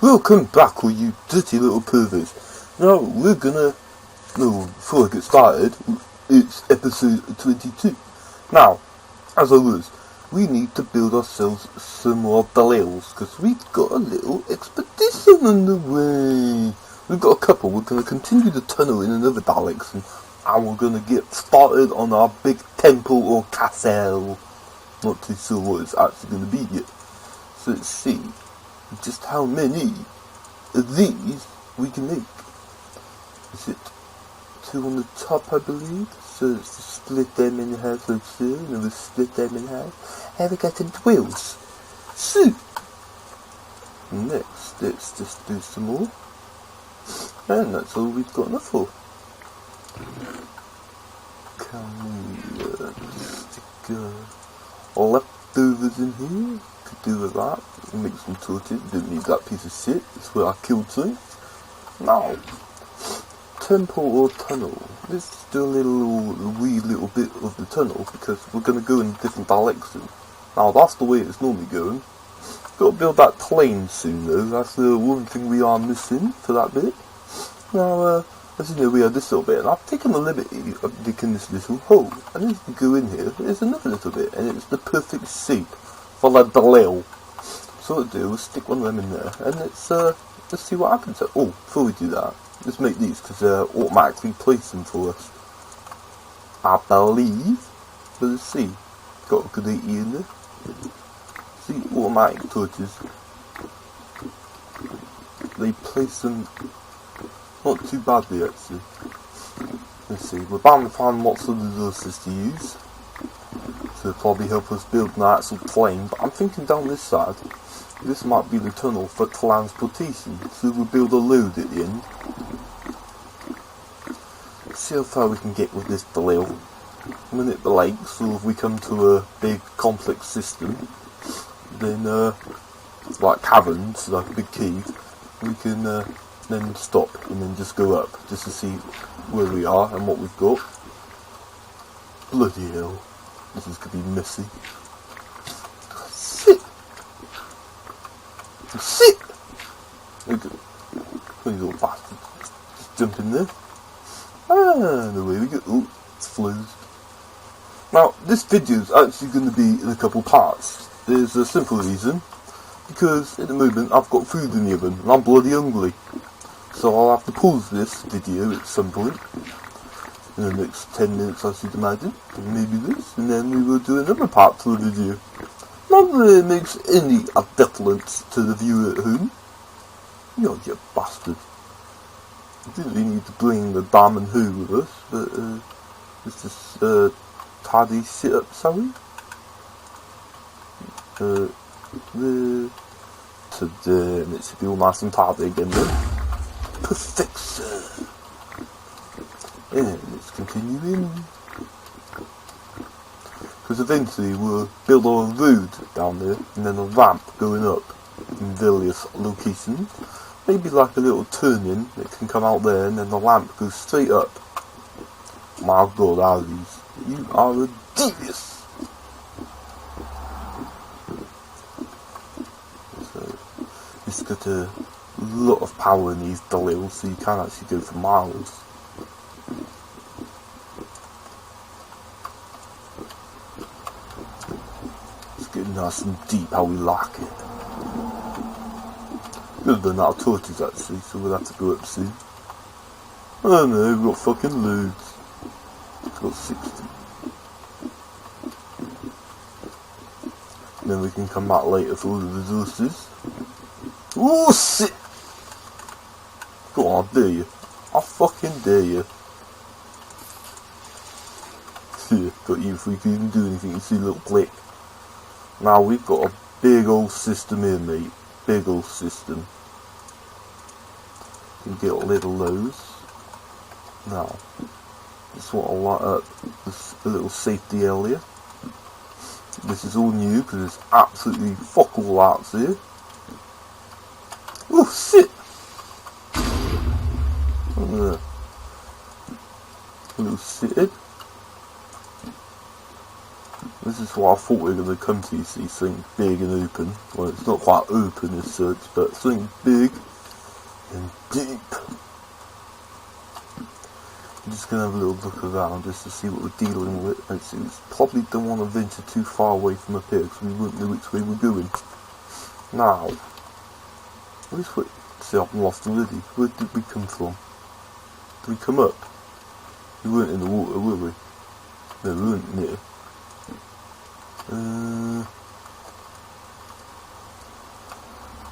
Welcome back, all you dirty little perverts. Now, before I get started, it's episode 22. Now, as always, we need to build ourselves some more Dalils, because we've got a little expedition on the way. We've got a couple. We're going to continue the tunnel in another Daleks, and we're going to get started on our big temple or castle. Not too sure what it's actually going to be yet. So let's see just how many of these we can make. Is it 2 on the top, I believe? So it's to split them in half like so, and then we split them in half. And we got some twills. So, next, let's just do some more. And that's all we've got enough for. Can we stick leftovers in here? Could do with that. Make some torches. Didn't need that piece of shit. That's where I killed things. Now, temple or tunnel. Let's do a wee little bit of the tunnel because we're going to go in different directions. Now, that's the way it's normally going. Got to build that plane soon though. That's the one thing we are missing for that bit. Now, as you know, we have this little bit, and I've taken the liberty of digging this little hole. And as you go in here, there's another little bit, and it's the perfect shape for the Dalil. So what I'll do is stick one of them in there, and let's see what happens. Oh, before we do that, let's make these, because they're automatically placing for us. I believe, but let's see. Got a good 80 in there. See, automatic torches. They place them not too badly actually. Let's see, we're bound to find lots of resources to use. So it'll probably help us build an actual plane, but I'm thinking down this side, this might be the tunnel for transportation, so we'll build a load at the end. See how far we can get with this Dalil. When it breaks, so if we come to a big complex system, then like caverns, like a big cave, we can then stop and then just go up, just to see where we are and what we've got. Bloody hell. This is going to be messy. Sit! Sit! Look at these little bastards. Just jump in there. And away we go. Oh, it's closed. Now, this video is actually going to be in a couple parts. There's a simple reason. Because at the moment I've got food in the oven and I'm bloody hungry. So I'll have to pause this video at some point. In the next 10 minutes I should imagine, and maybe this, and then we will do another part to the video. Not that it makes any difference to the viewer at home. You bastard. I didn't really need to bring the damn and who with us, but let's just tidy shit up, shall we? Today, and it should be all nice and tidy again then. Perfection! And let's continue in. Because eventually we'll build our road down there and then a ramp going up in various locations. Maybe like a little turn-in that can come out there and then the ramp goes straight up. My god, Alice, you are a genius! So, it's got a lot of power in these Dalils, so you can actually go for miles. Nice and deep how we like it. We've done out of torches actually, so we'll have to go up soon. Oh no, we've got fucking loads. We've got 60. And then we can come back later for all the resources. Oh shit! Go on, I dare you. I fucking dare you. Yeah, got you if we can even do anything, you see a little click. Now we've got a big old system here, mate. Big old system. You can get rid of those. Now, just want to light up this little safety area. This is all new because there's absolutely fuck all lights here. Oh shit! A little shitted. This is why Well, I thought we were going to come to see something big and open. Well, it's not quite open as such, but something big and deep. I'm just going to have a little look around just to see what we're dealing with. And see, we probably don't want to venture too far away from up here because we wouldn't know which way we're going. Now, which way? See, I've lost already. Where did we come from? Did we come up? We weren't in the water, were we? No, we weren't near.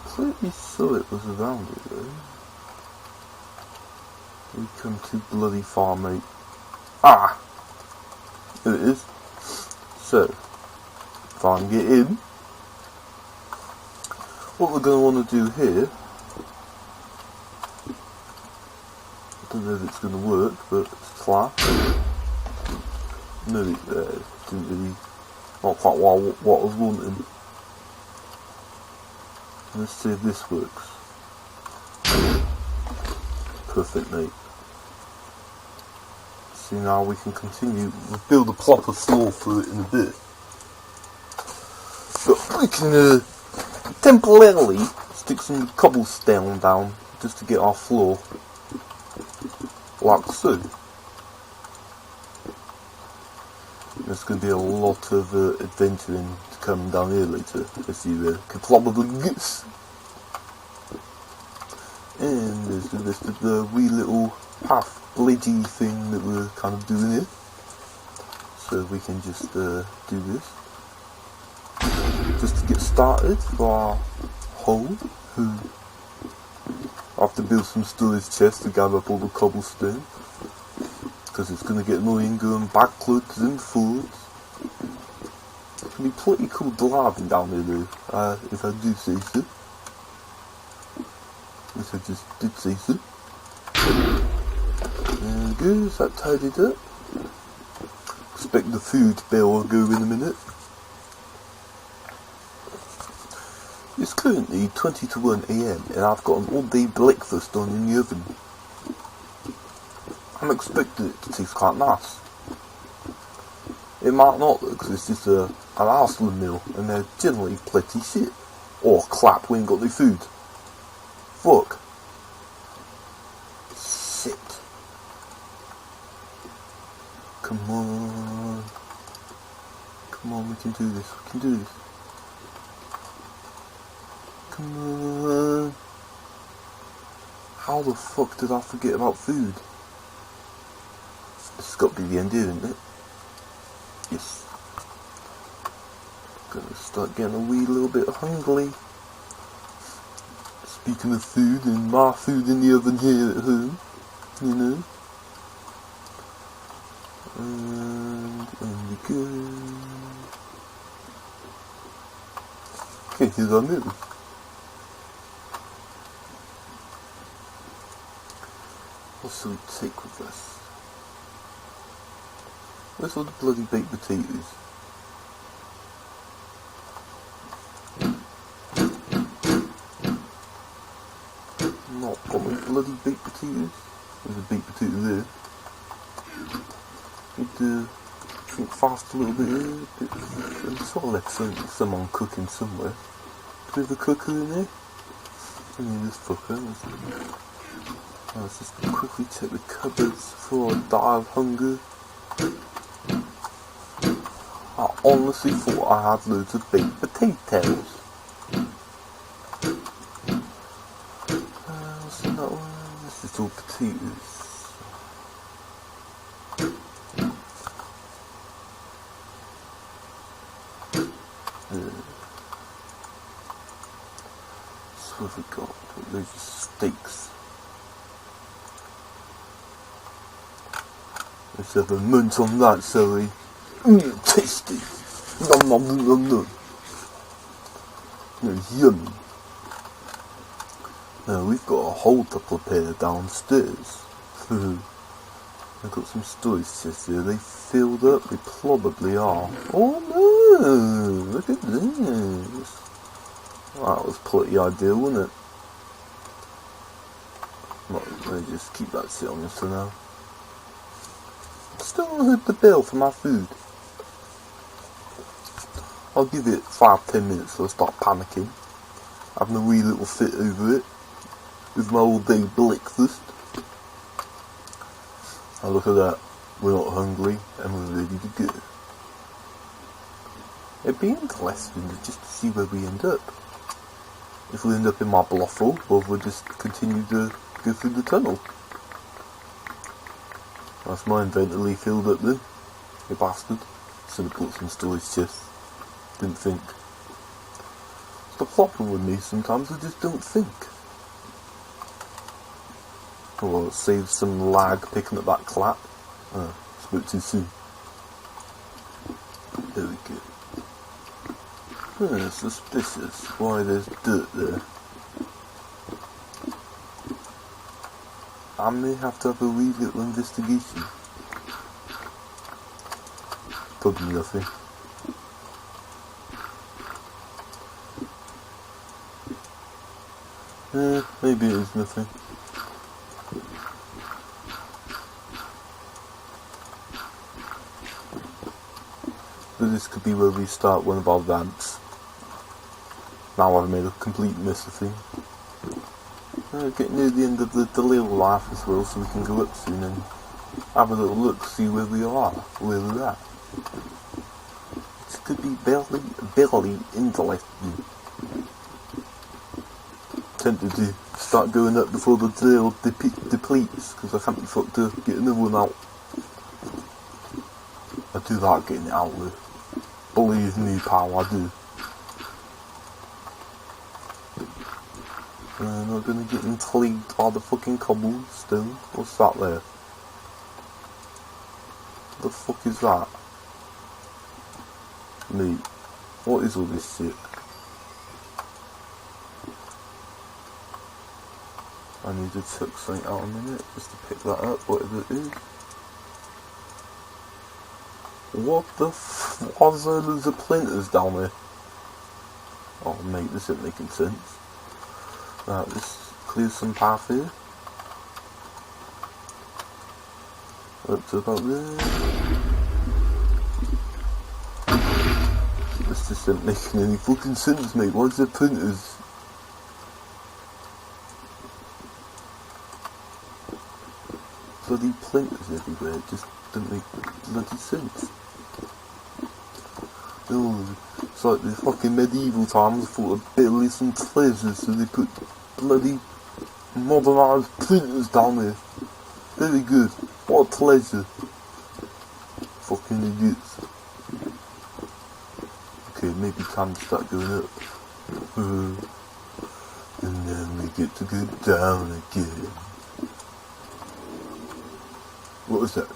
Pretty sure it was around it though. We come too bloody far, mate. Ah! Here it is. So, if I can get in, what we're going to want to do here, I don't know if it's going to work, but it's flat. No, it didn't really, not quite what I was wanting. Let's see if this works. Perfect, mate. See, now we can continue. We'll build a proper floor for it in a bit. But we can temporarily stick some cobblestone down just to get our floor. Like so. There's going to be a lot of adventuring to come down here later, as you could probably guess. And there's the rest of the wee little path bladey thing that we're kind of doing here. So we can just do this. Just to get started for our hole. I have to build some storage chests to gather up all the cobblestone. Because it's going to get annoying going backwards and forwards. It's going to be pretty cool driving down here though, if I do say so. Yes, I just did say so. There we go, is that tidied up? Expect the food bell will go in a minute. It's currently 20 to 1 AM and I've got an all day breakfast on in the oven. I'm expecting it to taste quite nice. It might not though, because it's just an Iceland meal and they're generally pretty shit. Or crap, we ain't got no food. Fuck. Shit. Come on. Come on, we can do this. We can do this. Come on. How the fuck did I forget about food? This has got to be the end here, isn't it? Yes. Gonna start getting a wee little bit hungry. Speaking of food, and my food in the oven here at home, you know. And in we go. Okay, here's our meal. What shall we take with us? Where's all the bloody baked potatoes? Not got my bloody baked potatoes. There's a baked potato there. Need to think fast a little bit here. I'm sort of left someone cooking somewhere. Do we have a cooker in there? I mean, this fucker. Let's just quickly check the cupboards before I die of hunger. I honestly thought I had loads of baked potatoes. What's in that one? This is all potatoes. So what have we got? Loads of steaks. Let's have a munch on that, celery. Tasty. Nom nom nom nom nom. No, yummy. Now we've got a hole to prepare downstairs. I've got some storage chests here. They filled up? They probably are. Oh no! Look at this. That was pretty ideal, wasn't it? Well, let me just keep that sit on this for now. Still haven't heard the bell for my food. I'll give it 5-10 minutes till I start panicking, having a wee little fit over it, with my all day breakfast. And look at that, we're not hungry, and we're ready to go. It'd be interesting just to see where we end up. If we end up in my brothel, or if we just continue to go through the tunnel. That's mine ventilally filled up then. You bastard. Should have put some storage chests. Didn't think. It's the problem with me, sometimes I just don't think. Oh well, it saves some lag picking up that clap. Spoke too soon. There we go. Suspicious. Why there's dirt there? I may have to have a wee little investigation. Probably nothing. Maybe it is nothing. But this could be where we start one of our rants. Now I've made a complete mess of things. Getting near the end of the little life as well, so we can go up soon and have a little look, see where we are, where we're at. This could be barely interesting. Tempted to start going up before the drill depletes, because I can't be fucked to get another one out. I do like getting it out with. Believe me, pal, I do. Not gonna get intrigued by the fucking cobblestone. What's that there? The fuck is that? Mate, what is all this shit? I need to chuck something out a minute just to pick that up, whatever it is. What the f... Why is there loads of plinters down there? Oh mate, this isn't making sense. Right, let's clear some path here. Up to about there. This just isn't making any fucking sense, mate. Why is there printers? Bloody plinters everywhere, it just doesn't make bloody sense. Oh, it's like the fucking medieval times thought of building some treasures, so they put bloody modernised printers down there. Very good. What a pleasure. Fucking idiots. Okay, maybe time to start going up. And then we get to go down again. What was that?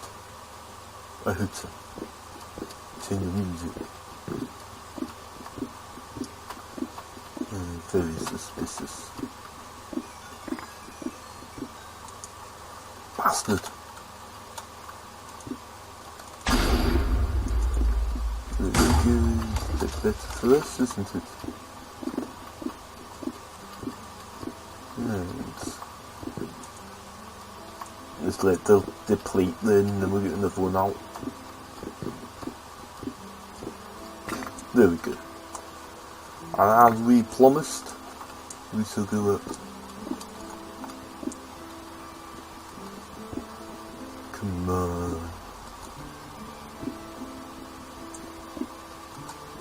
I heard some. Change the music. Very suspicious. Bastard! Very good. That's better for us, isn't it? And just let the deplete then, and then we'll get another one out. There we go. And as we promised, we shall go up. Come on.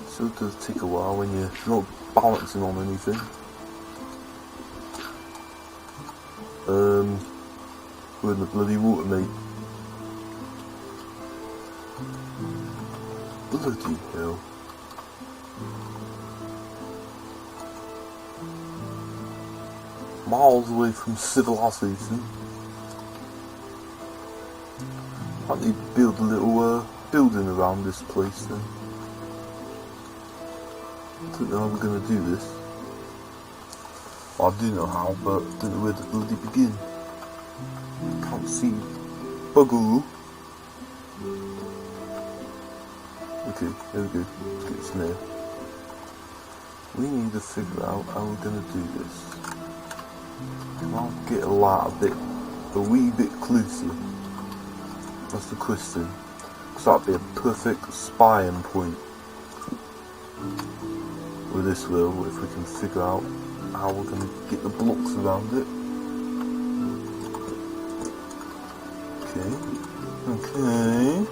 It sure does take a while when you're not balancing on anything. We're in the bloody water, mate. Bloody hell. Miles away from civilization. I need to build a little building around this place then. I don't know how we're going to do this. I do know how, but I don't know where to bloody begin. Can't see buggeroo. Okay, there we go. Let's get some air. We need to figure out how we're going to do this. I'll get a wee bit closer. That's the question. Because that'd be a perfect spying point. with this wheel if we can figure out how we're going to get the blocks around it. Okay.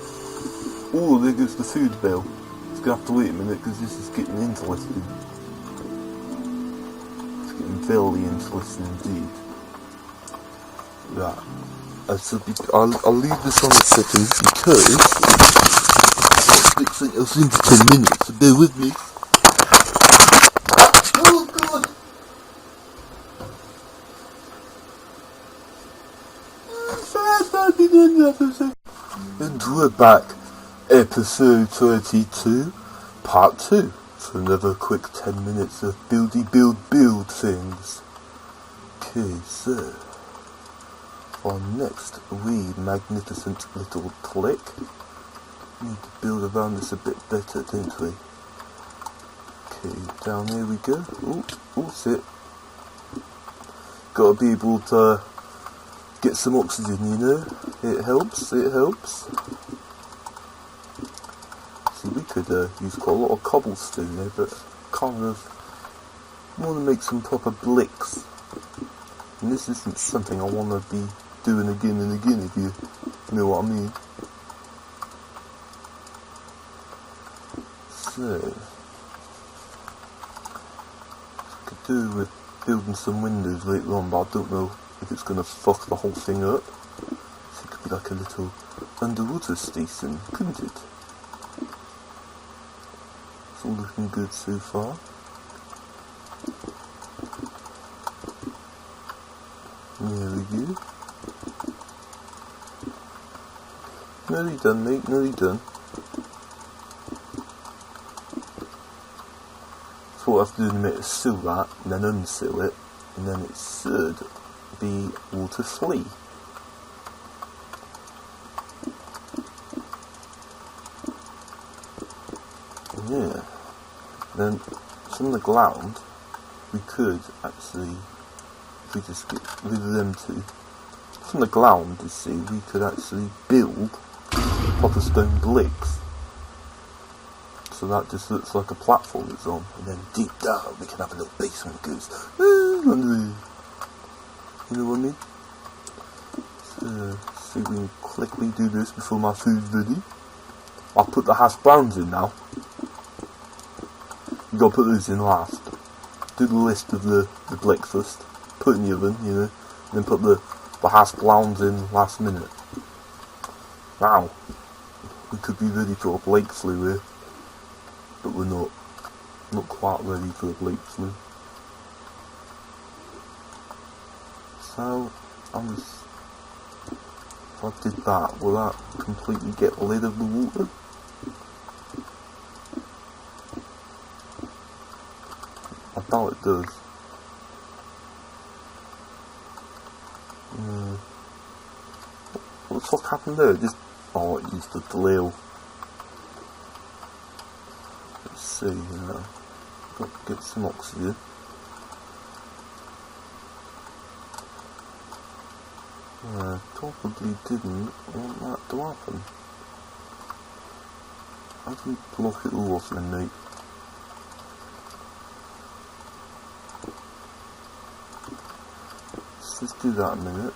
Oh, there goes the food bell. It's going to have to wait a minute because this is getting interesting. It's getting very interesting indeed. Right. I'll leave this on a second because I'll stick something else in for 10 minutes, so bear with me. Oh god! And we're back, episode 32, part 2, for another quick 10 minutes of build things. Okay, so, our next wee magnificent little click, we need to build around this a bit better, don't we? Okay, down here we go. Oh, sit. Gotta be able to get some oxygen, you know? It helps. See, we could use quite a lot of cobblestone there, but kind of want to make some proper bricks. And this isn't something I want to be doing again and again, if you know what I mean. So, could do with building some windows later on, but I don't know if it's going to fuck the whole thing up. So it could be like a little underwater station, couldn't it? It's all looking good so far. There we go. Nearly done, mate, nearly done. So what I have to do in a minute is seal that, and then unseal it, and then it should be water free. Yeah. Then from the ground we could actually, if we just get rid of them two, from the ground you see we could actually build proper stone bricks. So that just looks like a platform it's on, and then deep down we can have a little basement that goes under there. You know what I mean? So, see if we can quickly do this before my food's ready. I'll put the hash browns in now. You gotta put those in last. Do the list of the breakfast, put it in the oven, you know, and then put the hash browns in last minute. Now, we could be ready for a breakthrough here, but we're not quite ready for a breakthrough. So, if I did that, will that completely get rid of the water? I doubt it does. What the fuck happened there? It used the drill. Let's see, got to get some oxygen. Probably didn't want that to happen. How do we block it all off then, mate? Let's just do that a minute.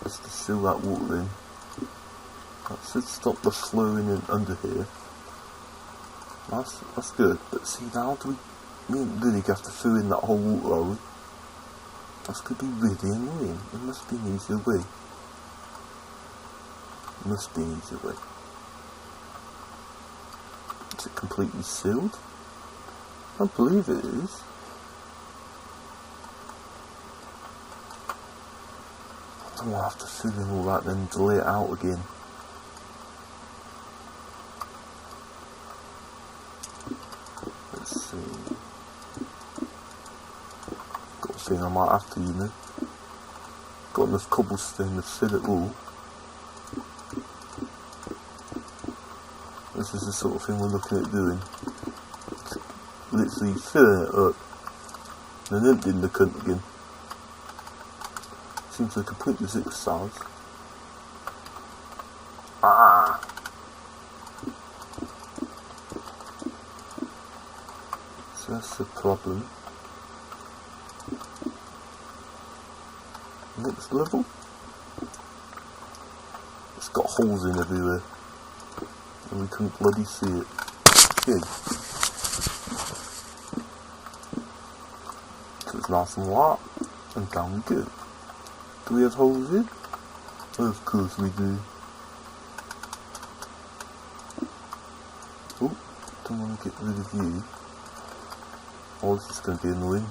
Let's just seal that water in. That should stop the flowing in under here. That's good. But see, now do we really have to fill in that whole water, are we? That's going to be really annoying. There must be an easier way. Is it completely sealed? I believe it is. I don't want to have to fill in all that then delay it out again. Let's see. Got a feeling I might have to, you know. Got enough cobblestone to fill it all. This is the sort of thing we're looking at doing. Literally filling it up and then emptying the cunt again. Seems like a pointless exercise. That's the problem. Next level. It's got holes in everywhere. And we couldn't bloody see it. Okay. So it's nice and light and down good. Do we have holes here? Of course we do. Oh, don't want to get rid of you. Oh, this is going to be annoying.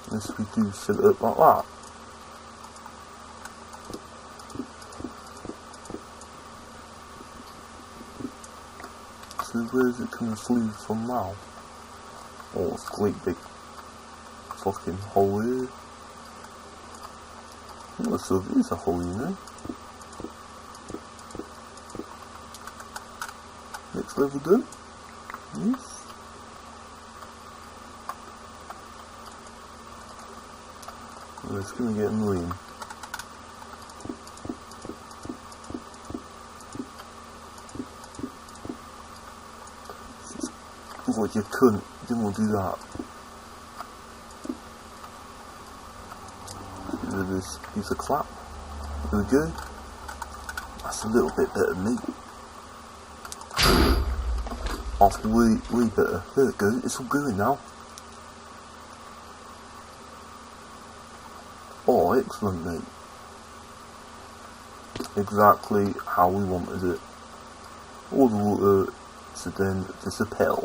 Unless we do fill it up like that. So where is it coming through from now? Oh, it's a great big fucking hole here. Oh, so there is a hole, you know. Next level done. Yes. Oh, it's gonna get annoying. It's like you couldn't. You didn't want to do that. This piece of crap. There we go. That's a little bit better than me. That's way better. There it goes. It's all going now. Oh, excellent, mate. Exactly how we wanted it. All the water to then disappear.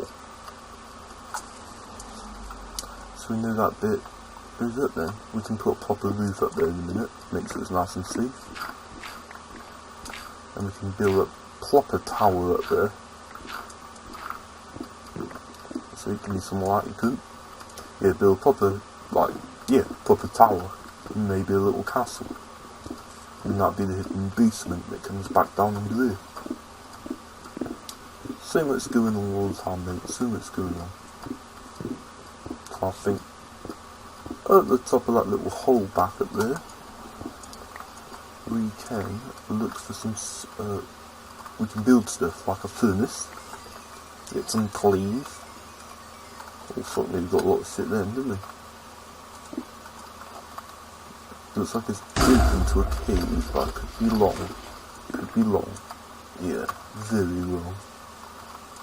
So we know that bit goes up then. We can put a proper roof up there in a minute, make sure it's nice and safe. And we can build a proper tower up there. So you give me some light, you could. Yeah, build a proper, proper tower. And maybe a little castle. And that'd be the hidden basement that comes back down under here. So much going on all the time, mate. So much going on. So I think at the top of that little hole back up there, we can look for some, we can build stuff like a furnace, get some clays. Oh fuck me, we've got a lot of shit then, didn't we? Looks like it's deep into a cave, but it could be long. Could be long. Yeah, very long.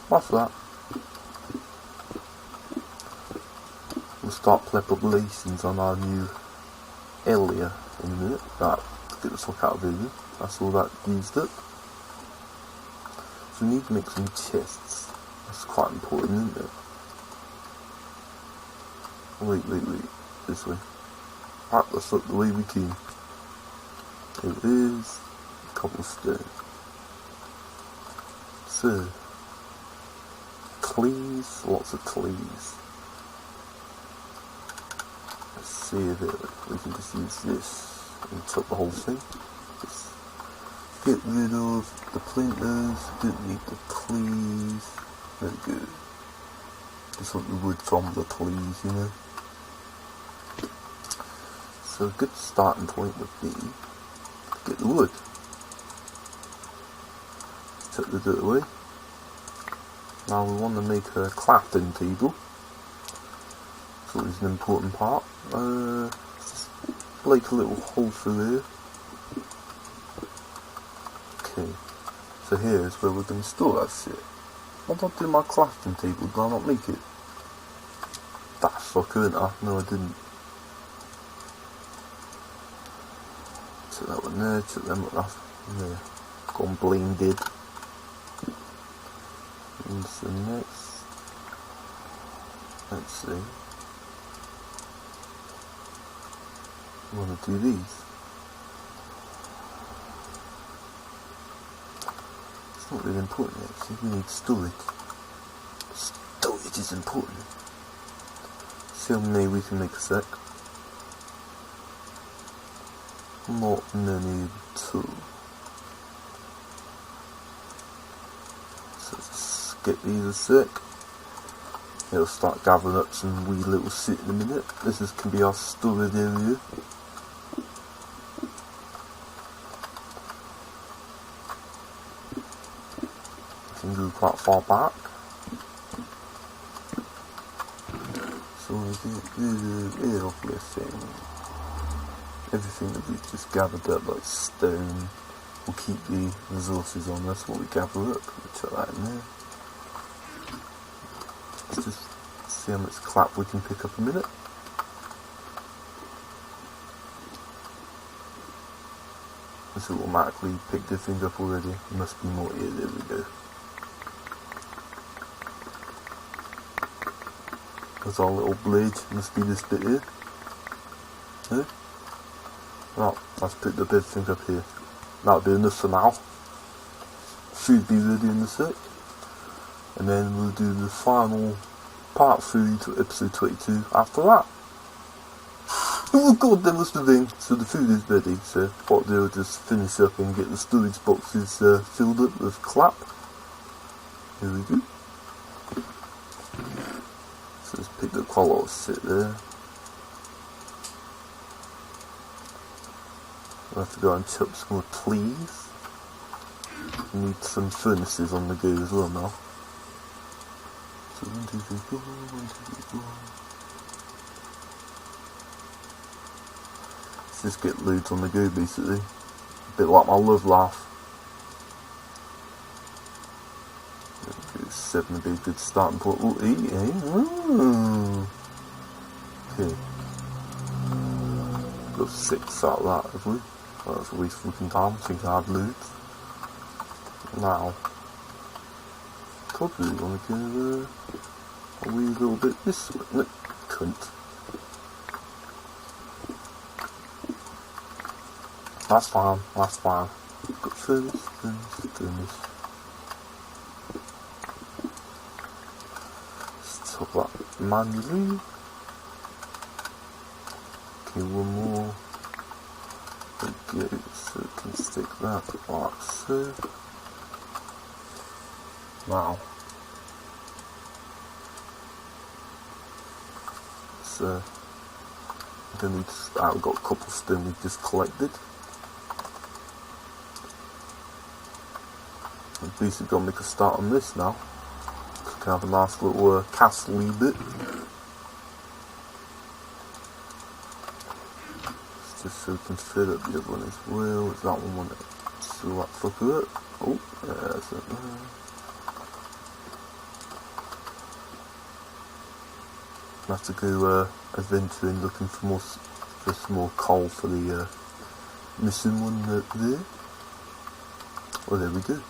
What's that? We'll start preparations on our new area in a minute. Right, get the fuck out of here. That's all that used up. So we need to make some chests. That's quite important, isn't it? Wait. This way. Right, let's look the way we can. Here it is. Cobblestone. So, clays, lots of clays. Let's see if we can just use this and top the whole thing. Just get rid of the plinters, don't need the clays. Very good. Just want the wood from the clays, you know. So a good starting point would be to get the wood. Chuck the dirt away. Now we want to make a crafting table. It's always an important part. Just break a little hole through here. Okay, so here's where we're going to store that shit. What did I do my crafting table? Did I not make it? That fucker, didn't I? No, I didn't. Took that one there, took them up there. Gone blinded. And so next, let's see. I want to do these. It's not really important actually, we need storage. Storage is important. See how many we can make a sec. Not many at all. So just get these a sec. It'll start gathering up some wee little shit in a minute. This can be our storage area. Can go quite far back. everything. Everything that we've just gathered up, like stone, will keep the resources on us while we gather up. Chuck that in there. Let's just see how much clap we can pick up a minute. It's automatically picked everything up already. There must be more here. There we go. There's our little blade. Must be this bit here. Yeah? Right, let's pick up everything up here. That'll be enough for now. Should be ready in a sec. And then we'll do the final part 3 to episode 22 after that. Oh god, there must have been. So the food is ready, so what I'll do is just finish up and get the storage boxes filled up with clap. Here we go. So let's pick up quite a lot of shit there. I'll have to go and chop some more please. Need some furnaces on the go as well now. So 1, 2, 3, 4, 1, 2, 3, 4. Just get loads on the go basically. A bit like my love laugh. 7 would be a good starting point. Oh, 8, eh? Okay. Got 6 out of that, have we? Oh, that's a waste of fucking time. I think I had loads. Now, probably want to go a wee little bit this way. No, cunt. That's fine, that's fine. Got furnace. Let's top that manually. Okay, one more. Okay, so we can stick that like so. Now. So, then we've got a couple of stone we just collected. At least we've got to make a start on this now. So we can have a nice little castle-y bit. Just so we can fill up the other one as well. Is that one that still that fucker up? Oh, yeah, that's it. I have to go adventuring looking for some more coal for the missing one there. Oh, there we go.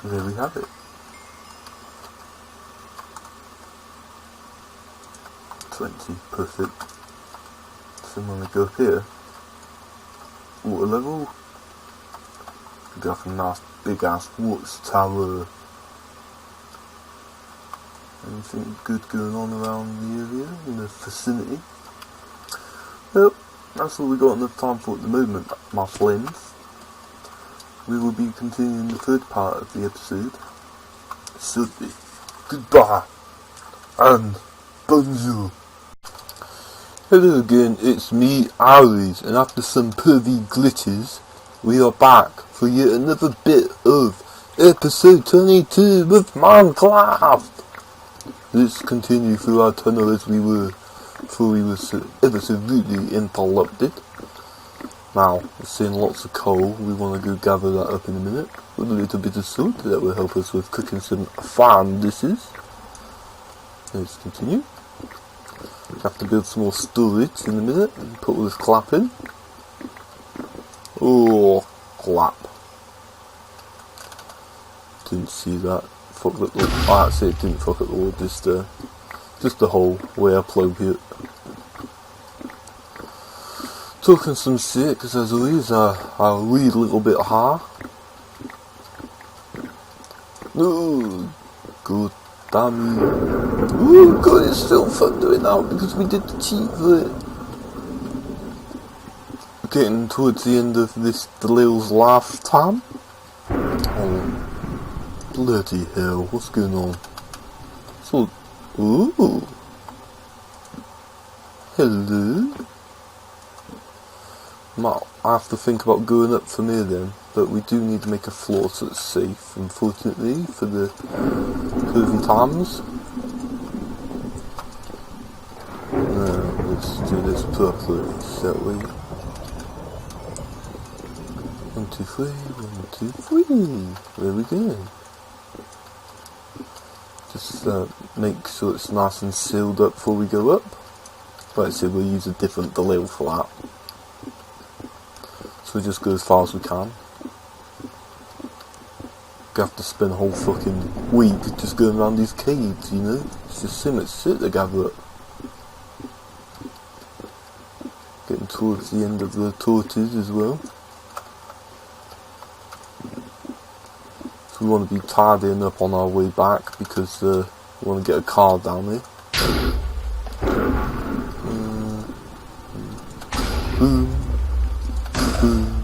There we have it. Perfect. So when we go up here, water level, we got a nice big ass watchtower. Anything good going on around the area, in the vicinity? Well, that's all we got enough time for at the moment, my friends. We will be continuing the third part of the episode. Should be. Goodbye and bonjour. Hello again, it's me, Aries, and after some pervy glitches, we are back for yet another bit of episode 22 with Minecraft. Let's continue through our tunnel as we were before we were ever so rudely interrupted. Now, we're seeing lots of coal. We want to go gather that up in a minute with a little bit of salt that will help us with cooking some fine dishes. Let's continue. Have to build some more storage in a minute and put all this clap in. Oh, clap. Didn't see that. Fuck up the wall. Actually, it didn't fuck up the wall, just the hole where I plug it. Talking some shit, because as always, I read a little bit high. No, good damn it. Oh god, it's still thundering out because we did the cheat for it. We're getting towards the end of this Delil's lifetime. Oh, bloody hell, what's going on? So, ooh. Hello. I have to think about going up from here then, but we do need to make a floor so it's safe, unfortunately, for the curvy times. Let's do this properly, shall we? 1, 2, 3, 1, 2, 3. There we go. Just make sure it's nice and sealed up before we go up. Like I said, we'll use a different delay for that. So we just go as far as we can. We have to spend a whole fucking week just going around these caves, you know? It's just so much shit to gather up. Getting towards the end of the torches as well. So we want to be tidying up on our way back because we want to get a car down here. Boom. Boom.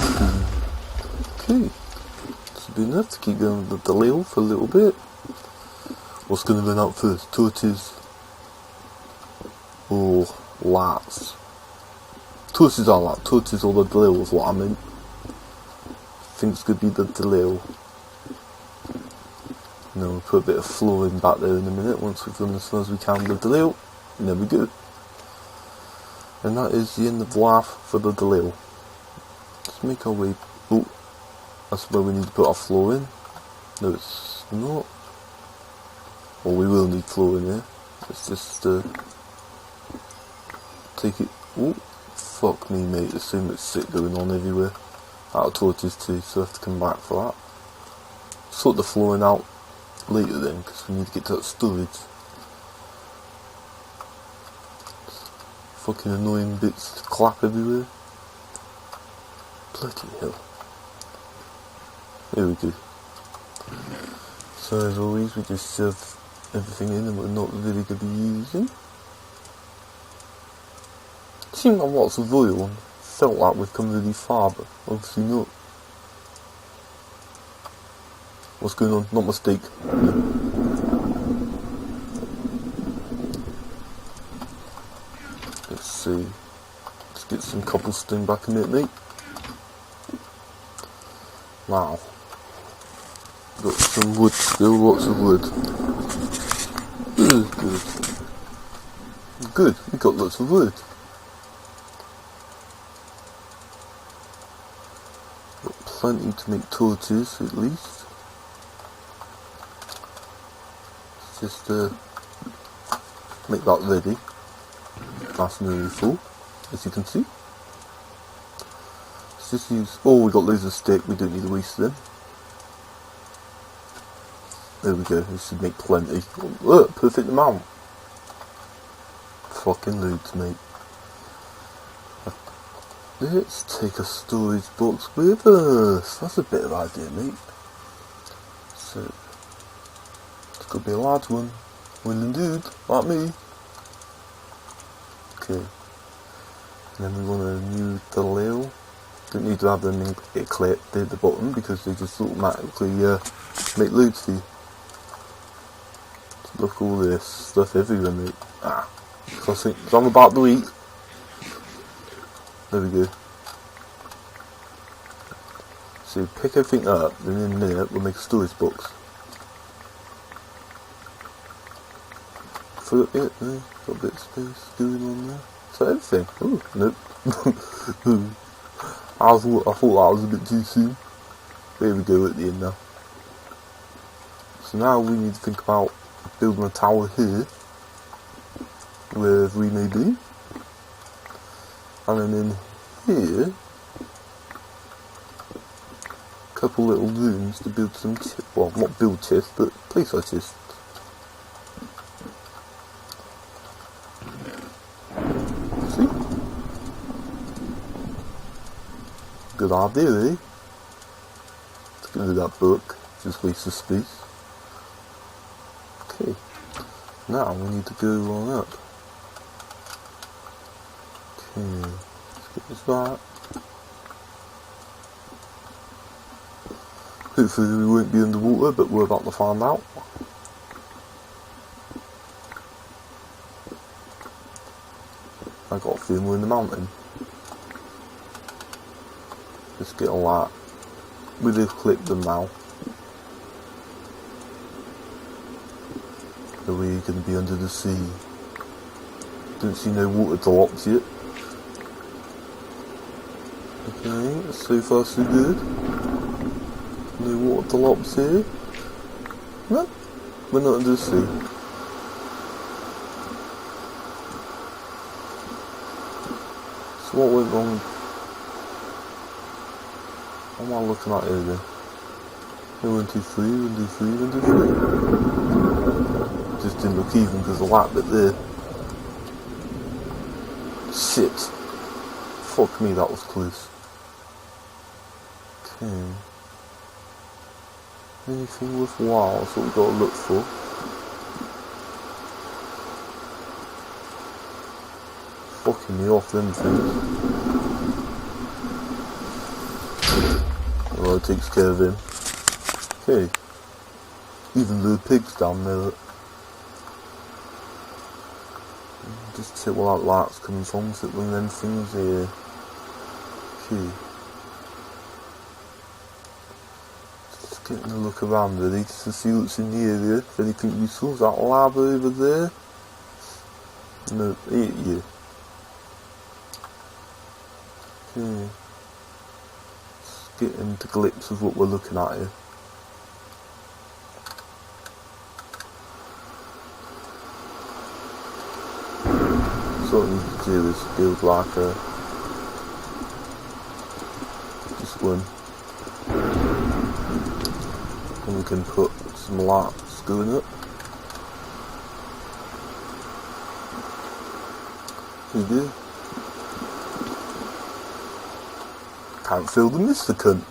Boom. Okay. This will be enough to keep going with the delay for a little bit. What's going to run out first? Torches or lights? Torches are light. Torches or the delay is what I meant. I think it's going to be the delay. And then we'll put a bit of flooring back there in a minute once we've done as far as we can with the delay. And there we go. And that is the end of life for the delay. Let's make our way. Oh, that's where we need to put our floor in. No, it's not. Well, we will need floor in here. Let's just take it. Oh, fuck me, mate. There's so much shit going on everywhere. Out of torches too, so I have to come back for that. Sort the flooring out later then, because we need to get to that storage. Fucking annoying bits to clap everywhere. Bloody hell. There we go. So as always, we just shove everything in that we're not really going to be using. Seemed like lots of oil and felt like we've come really far, but obviously not. What's going on? Not mistake. Let's see. Let's get some cobblestone back in it, mate. Wow. Got some wood still, lots of wood. Good. Good, we got lots of wood. Got plenty to make torches, at least. Just make that ready. Nice and really full, as you can see. Let's just use. Oh, we got loads of stick. We don't need to waste them. There we go. We should make plenty. Oh, look, perfect amount. Fucking loads, mate. Let's take a storage box with us. That's a better idea, mate. So. Could be a large one. Willing dude, like me. Okay. And then we want a new delay. Don't need to have them clipped at the bottom because they just automatically make loads for you. Look at all this stuff everywhere, mate. So I think I'm about to eat. There we go. So pick everything up, and in there we'll make a storage box. Got a bit of space going on there. Is that everything? Oh, nope. I thought that was a bit too soon. There we go at the end now. So now we need to think about building a tower here, wherever we may be. And then in here, a couple little rooms to build some well, not build chests, but place our chests. Good idea, eh? Let's get rid of that book, just waste of space. Okay, now we need to go on up. Okay, let's get this back. Hopefully we won't be underwater, but we're about to find out. I got a feeling we're in the mountain. Let's get all that. We just clipped them now. So we're going to be under the sea. Didn't see no water drops yet. Okay, so far so good. No water drops here. No, we're not under the sea. So what went wrong? What am I looking at here then? 1, 2, 3, 1, 2, 3, 1, 2, 3. Just didn't look even because of that bit there. Shit. Fuck me, that was close. Okay. Anything worthwhile, that's what we've got to look for. Fucking me off, them things. Well, it takes care of him. Okay. Even the pigs down there. Just check what that light's coming from, so one of them things here. Okay. Just getting a look around really, just to see what's in the area. If anything useful, is that lava over there? No, yeah. Okay. Just getting the glimpse of what we're looking at here. So what you can do is build like a this one, and we can put some lights going up. You do. Can't fill the Mr. Cunt.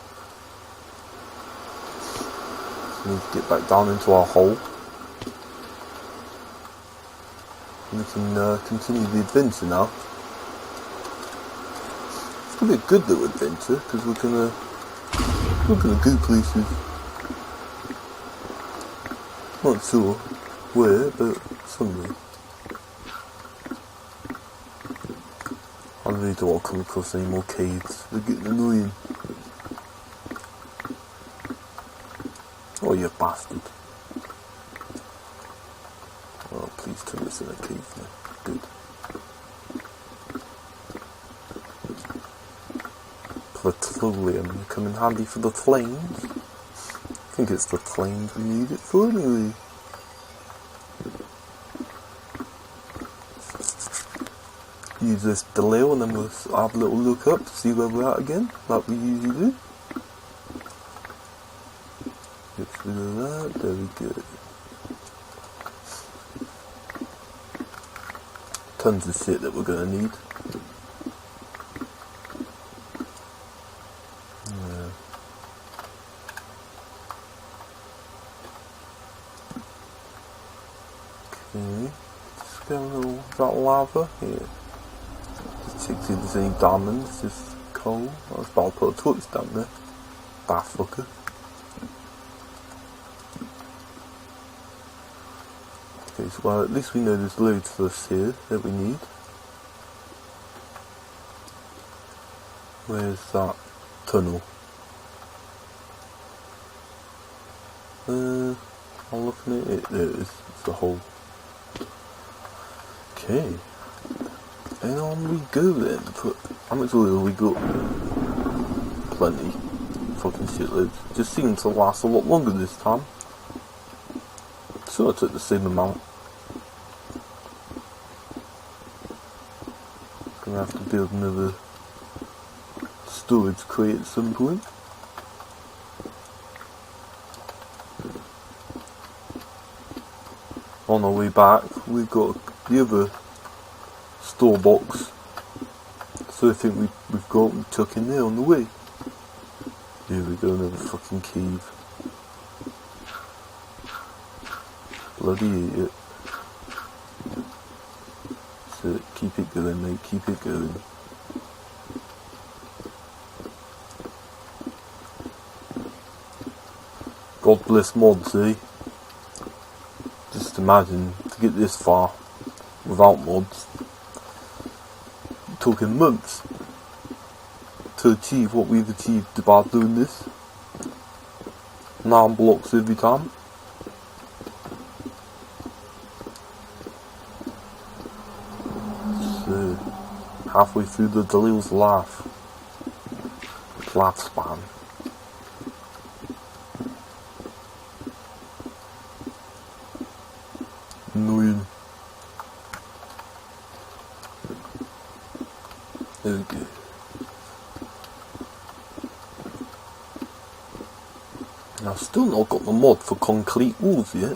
So we need to get back down into our hole. We can continue the adventure now. It's gonna be a good little adventure because we're gonna go places. Not sure where, but somewhere. I really don't want to come across any more caves. They're getting annoying. Oh, you bastard. Oh, please turn this in a cave now. Good. Petroleum come in handy for the flames. I think it's the flames we need it for anyway. Use this delay and then we'll have a little look up to see where we're at again, like we usually do. Get rid of that, there we go. Tons of shit that we're gonna need. Yeah. Okay, just get a little that lava here. Just check see if there's any diamonds, just coal. I was about to put a torch down there. Bath fucker. Okay, so well, at least we know there's loads for us here that we need. Where's that tunnel? I'm looking at it. There it is. It's the hole. Okay. And on we go then. How much oil we got? Plenty. Fucking shitloads. Just seems to last a lot longer this time. So I took the same amount. Gonna have to build another storage crate at some point. On our way back, we've got the other store box. So I think we took in there on the way. Here we go, another fucking cave. Bloody idiot. So keep it going, mate, keep it going. God bless mods, eh? Just imagine to get this far without mods. You're talking months to achieve what we've achieved by doing this. 9 blocks every time. halfway through the Dalil's lifespan. Annoying. There we go. I've still not got the mod for concrete walls yet.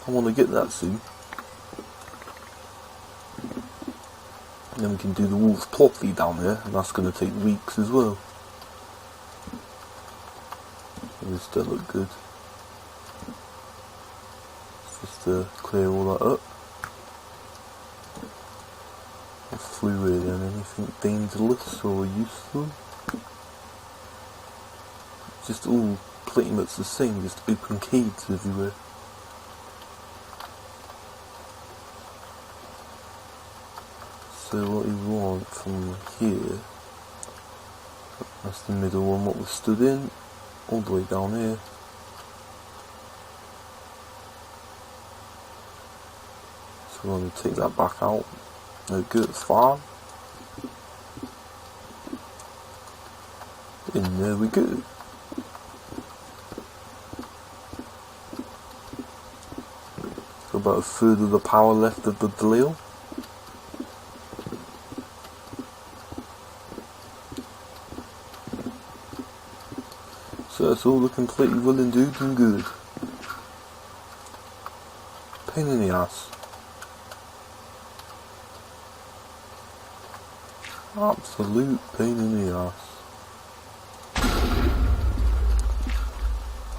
I want to get that soon. And then we can do the walls properly down there, and that's going to take weeks as well. Does that look good? Just to clear all that up. Fluid and anything dangerous or useful. Just all pretty much the same, just open caves everywhere. So what we want from here, that's the middle one what we stood in, all the way down here. So we're going to take that back out. No good, it's fine. And there we go. About a third of the power left of the Dalil. So it's all looking pretty well and good. Pain in the ass. Absolute pain in the ass.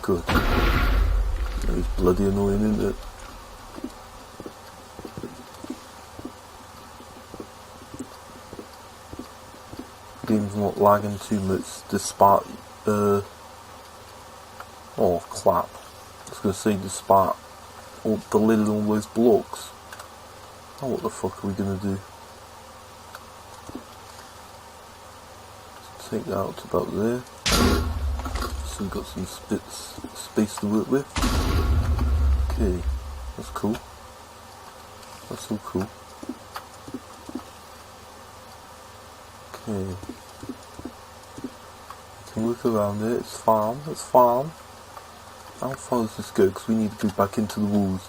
Good. It's bloody annoying, isn't it? Game's not lagging too much despite oh crap. I was gonna say despite all deleted all those blocks. Oh, what the fuck are we gonna do? Let's take that out to about there. So we've got some space to work with. Okay, that's cool. That's all cool. Okay. You can look around it, it's fine. How far does this go? Because we need to go back into the walls.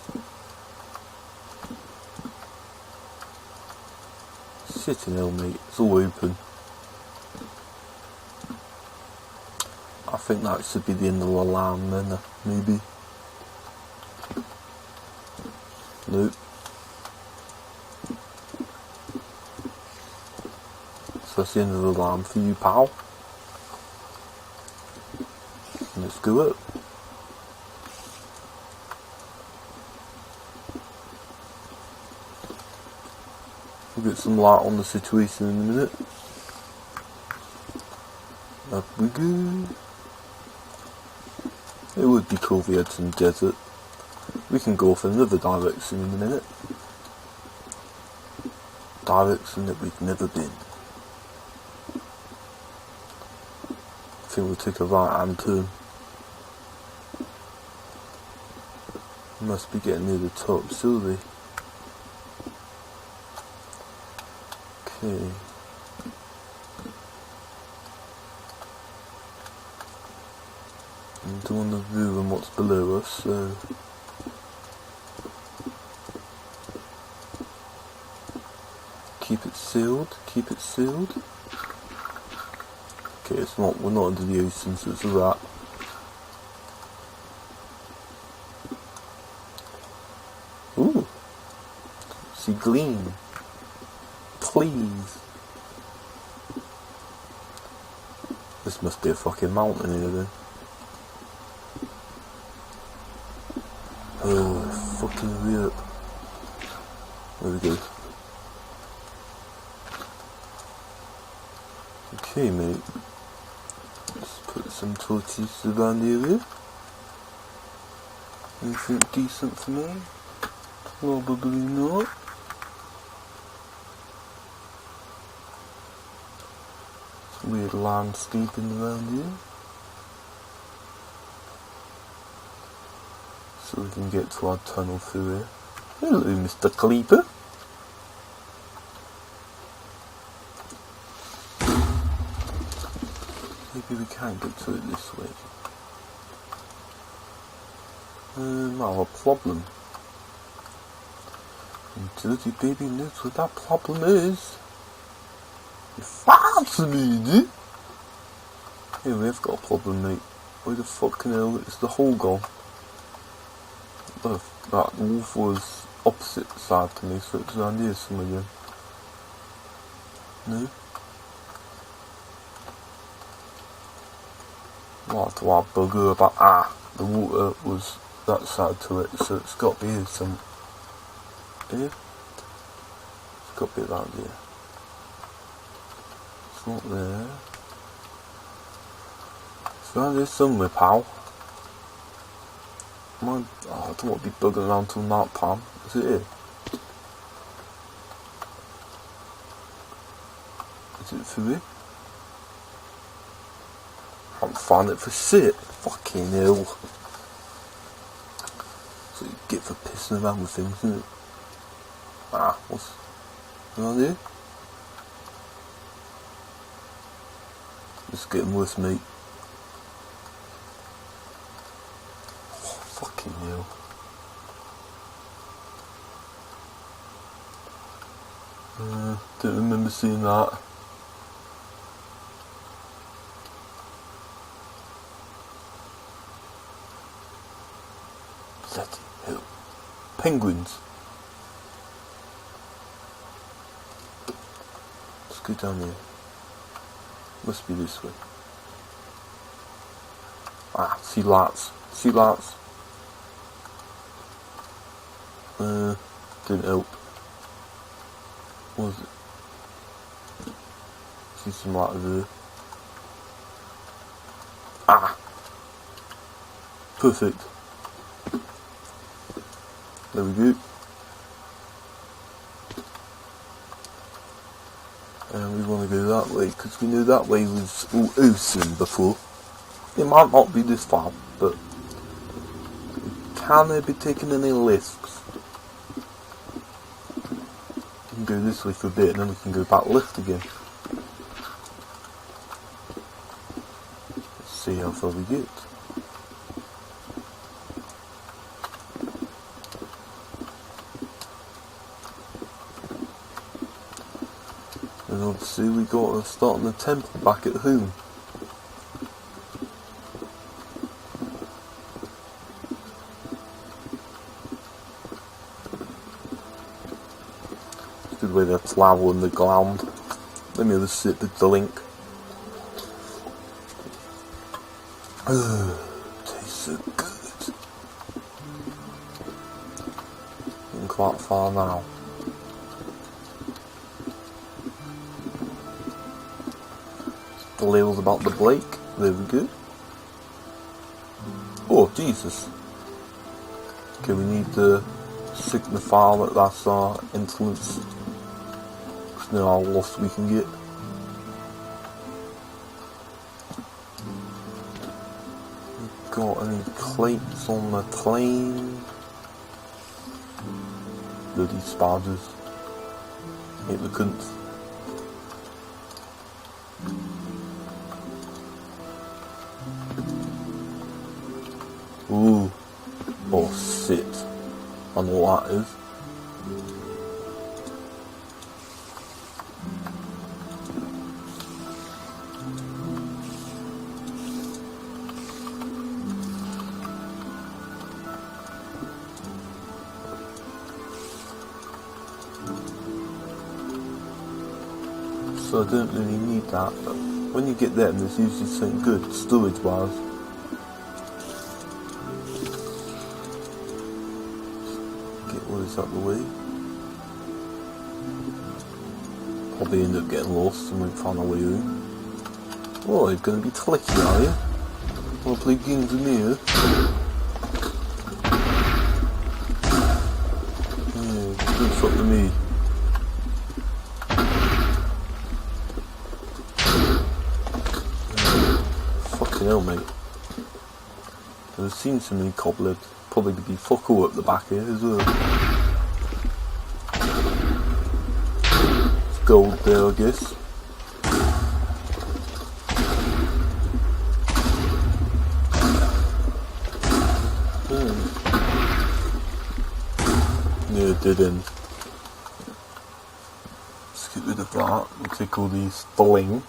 Shit in hell, mate. It's all open. I think that should be the end of the line then, maybe. Nope. So that's the end of the line for you, pal. Let's go up. We'll get some light on the situation in a minute. Up we go. It would be cool if we had some desert. We can go off another direction in a minute. Direction that we've never been. I think we'll take a right hand turn. Must be getting near the top, surely. Okay. I don't want to ruin what's below us, so... Keep it sealed, keep it sealed. Okay, it's not, we're not under the ocean, so it's a wrap. Ooh. See gleam. Please. This must be a fucking mountain here then. Oh, fucking weird. There we go. Okay, mate. Let's put some torches around the area. Anything decent for me? Probably not. Some weird landscaping around here. So we can get to our tunnel through here. Hello, Mr. Creeper. maybe we can get to it this way. I have a problem. And Dirty Baby knows what that problem is. You fancy me, dude? Yeah, we have got a problem, mate. Where the fucking hell is the hole gone? That wolf was opposite side to me, so it's around here somewhere again. No? What do I bugger about? The water was that side to it, so it's got to be here some. Here? It's got to be around here. It's not there. It's around here somewhere, pal. I don't want to be bugging around till night time. Is it here? Is it through here? I can't find it for shit. Fucking hell. So you get for pissing around with things, isn't it? What's around here? It's getting worse, mate. Fucking hell. Don't remember seeing that. Bloody hell. Penguins. Let's go down here. Must be this way. Sea lights. Sea lights. Didn't help. What was it? See some light over there. Perfect. There we go. And we want to go that way, because we knew that way was all ocean before. It might not be this far, but can they be taking any risks? We can go this way for a bit and then we can go back left again. Let's see how far we get. And obviously we got to start on the temple back at home. Good way to flower in the ground. Let me have a sip of the link. Tastes so good. Getting quite far now. The labels about the Blake. There we go. Oh, Jesus. Okay, we need to signify that that's our influence. Because now how lost we can get. Got any plates on the plane? Bloody spiders. Hate the cunts. Ooh. Oh shit. I know what that is. So I don't really need that, but when you get them there's usually something good storage wise. Out the way. Probably end up getting lost and won't find our way home. Oh, you're gonna be clicky, are you? Wanna play games with me, huh? Yeah, good fuck with me. Fucking hell, mate. I've seen so many cobwebs. Probably be fuck all up the back here as well. Gold there, I guess. dead end. Let's get rid of that and take all these thing.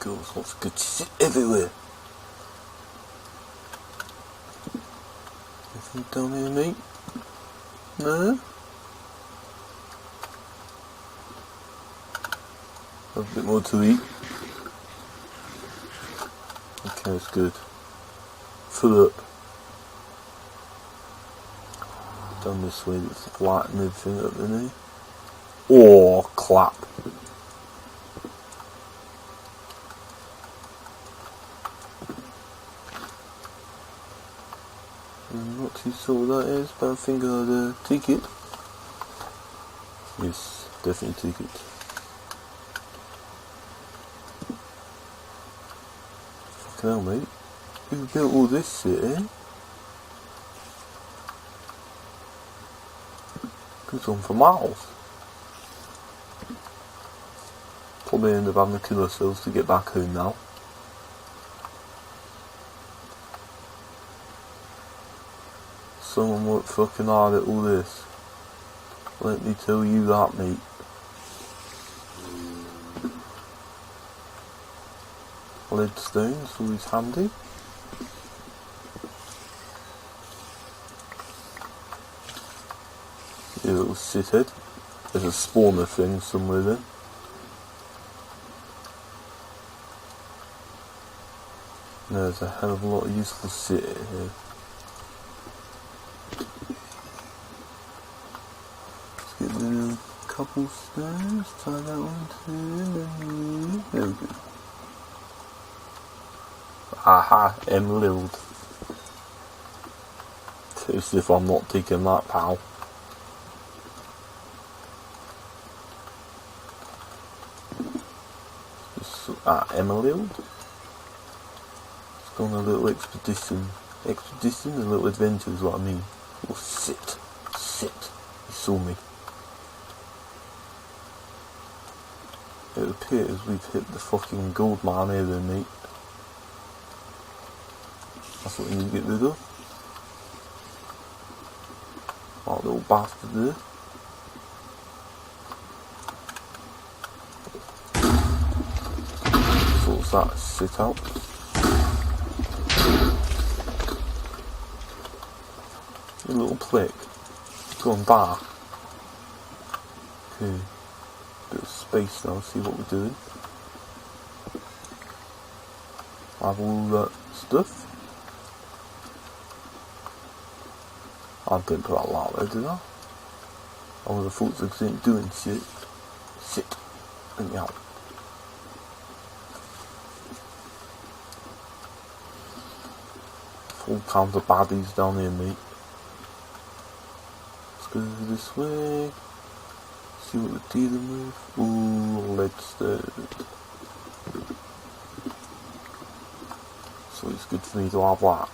Girls, lots of good shit everywhere. Anything down here, mate? No? Have a bit more to eat. Okay, that's good. Fill up. Down this way, let's flatten everything up, isn't it? Oh, clap. I'm not too sure what that is, but I think I'd take it. Yes, definitely take it. Fucking hell, mate. You built all this shit, eh? Goes on for miles. Probably end up having to kill ourselves to get back home now. Someone worked fucking hard at all this. Let me tell you that, mate. Leadstone's always handy. You little shithead. There's a spawner thing somewhere then. There's a hell of a lot of useful shit here. Let's get rid of a couple stones, tie that one too, there we go. Aha, emerald. As if I'm not taking that, pal. Emerald. Let's go on a little expedition. A little adventure is what I mean. Oh, shit. He saw me. It appears we've hit the fucking gold mine here then, mate. That's what we need to get rid of. That little bastard there. Sorts that shit out. You little prick. Go and die. Okay. Bit of space now, see what we're doing. Have all that stuff. I didn't put that lot there, did I? I would have thought they ain't doing shit. Shit. Let me out. All kinds of baddies down here, mate. Let's go this way. See what we're dealing with. Ooh, leadstone. So it's good for me to have that.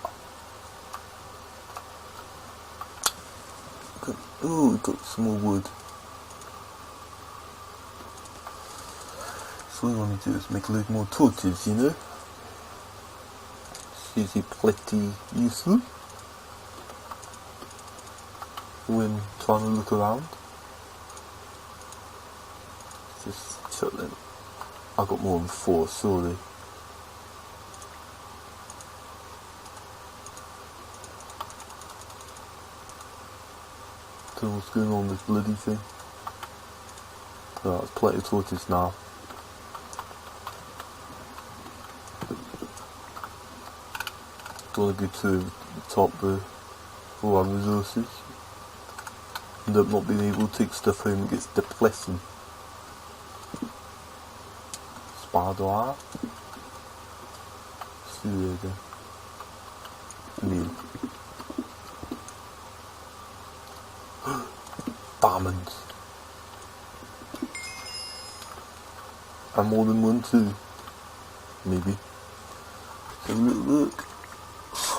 Ooh, we got some more wood. So what we want to do is make a little more torches, you know. It's usually pretty useful when trying to look around. Just chuck them. I got more than 4, surely. So what's going on with this bloody thing? Right, there's plenty of torches now. Don't want to go to the top there for our resources. End up not being able to take stuff home, it gets depressing. Spider eye. See you there. New. Diamonds. And more than one too. Maybe. Let's have a little look.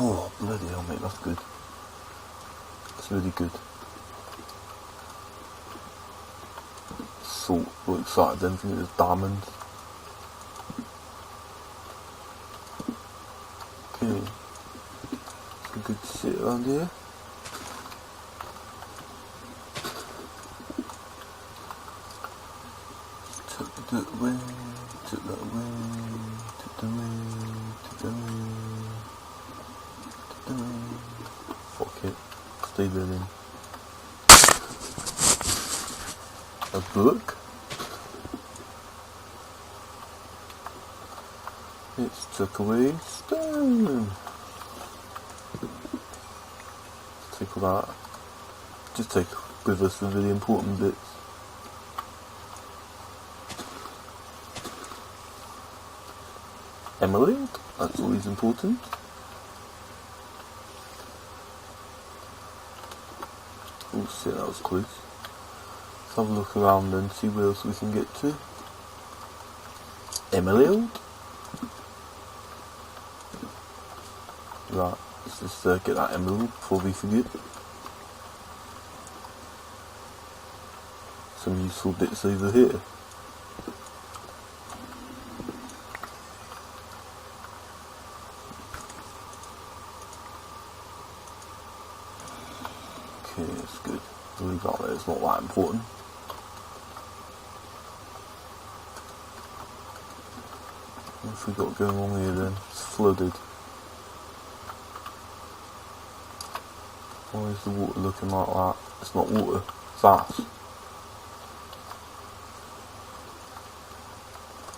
Oh, bloody hell, mate, that's good. That's really good. So excited then, thinking there's diamonds. Okay. Some good shit around here. Took that way, took that way, took that way, took that way, took that way. Fuck it, stay there then. A book? It's took away stone. Take all that. Just take with us the really important bits. Emerald, that's always important. Oh shit, that was close. Let's have a look around and see where else we can get to. Emerald? Right, let's just get that emerald before we forget. Some useful bits over here. Okay, that's good. We'll leave that there, it's not that important. What's we got going on here then? It's flooded. Why is the water looking like that? It's not water, it's ash.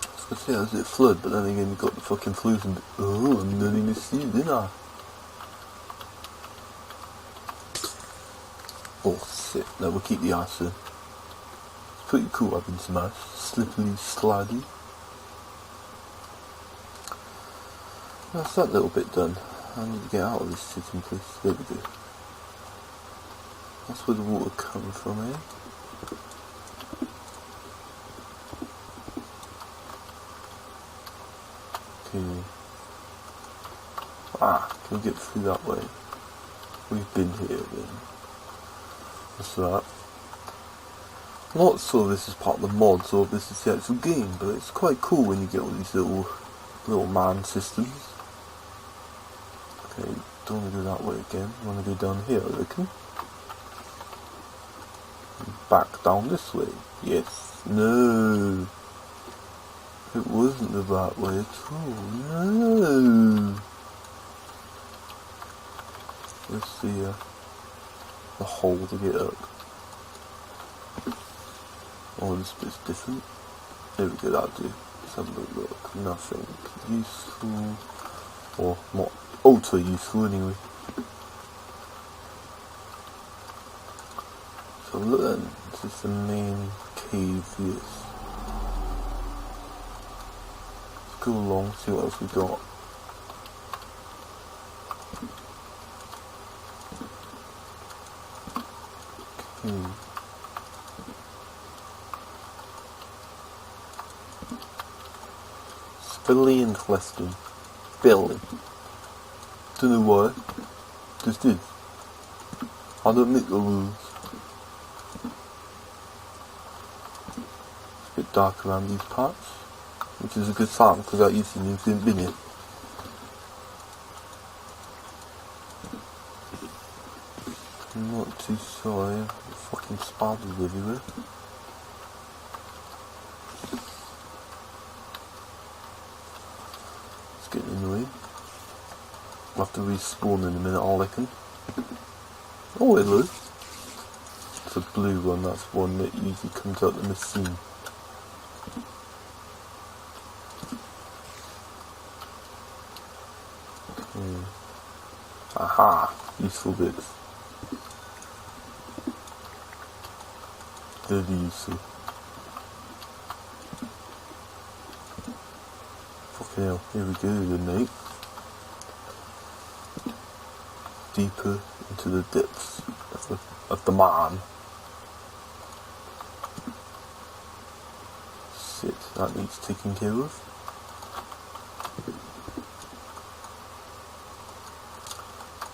I was gonna say, how's it flood? But then again, you got the fucking flus and oh, I nearly missed you, didn't I? Oh shit, no, we'll keep the ice in. It's pretty cool having some ice. Slippery, slidey. That's that little bit done. I need to get out of this sitting place. There we go. That's where the water comes from, eh? Okay. Ah, can we get through that way? We've been here then. What's that? I'm not sure this is part of the mods or this is the actual game, but it's quite cool when you get all these little man systems. Okay, don't want to go that way again. I want to go down here, I reckon. Back down this way. Yes. No. It wasn't the right way at all. No. Let's see the hole to get up. Oh, this bit's different. There we go, that'll do. Let's have a look. Nothing useful. Or not ultra useful anyway. So look then, this is the main cave, yes. Let's go along, see what else we got. Okay. Spilly and Western. Billy. Don't know why. Just did. I don't make the rules. It's a bit dark around these parts, which is a good sign because that usually means we haven't been here. I'm not too sorry. Fucking spiders everywhere. It's getting annoying. I'll have to respawn in a minute, I reckon. Oh, hello. It's a blue one, that's one that usually comes out in the scene. Okay. Aha! Useful bits. Very useful. Fucking hell, here we go then, mate. Deeper into the depths of the man. Shit, that needs taking care of.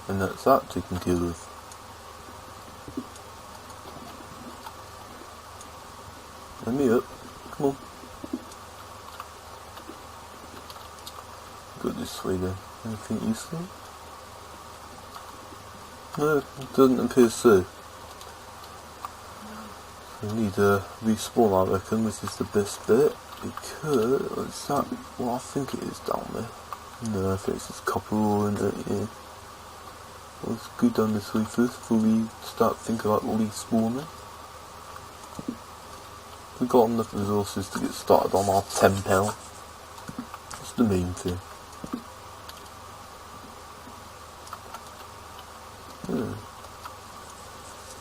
And that's that taken care of. Let me up. Come on. Go this way then. Anything useful? No, it doesn't appear so. We need a respawn, I reckon, which is the best bit. Because, is that what I think it is down there? No, I think it's just copper ore, isn't it? Yeah. Let's go down this way first before we start thinking about leaf spawning. We've got enough resources to get started on our 10 pound. That's the main thing.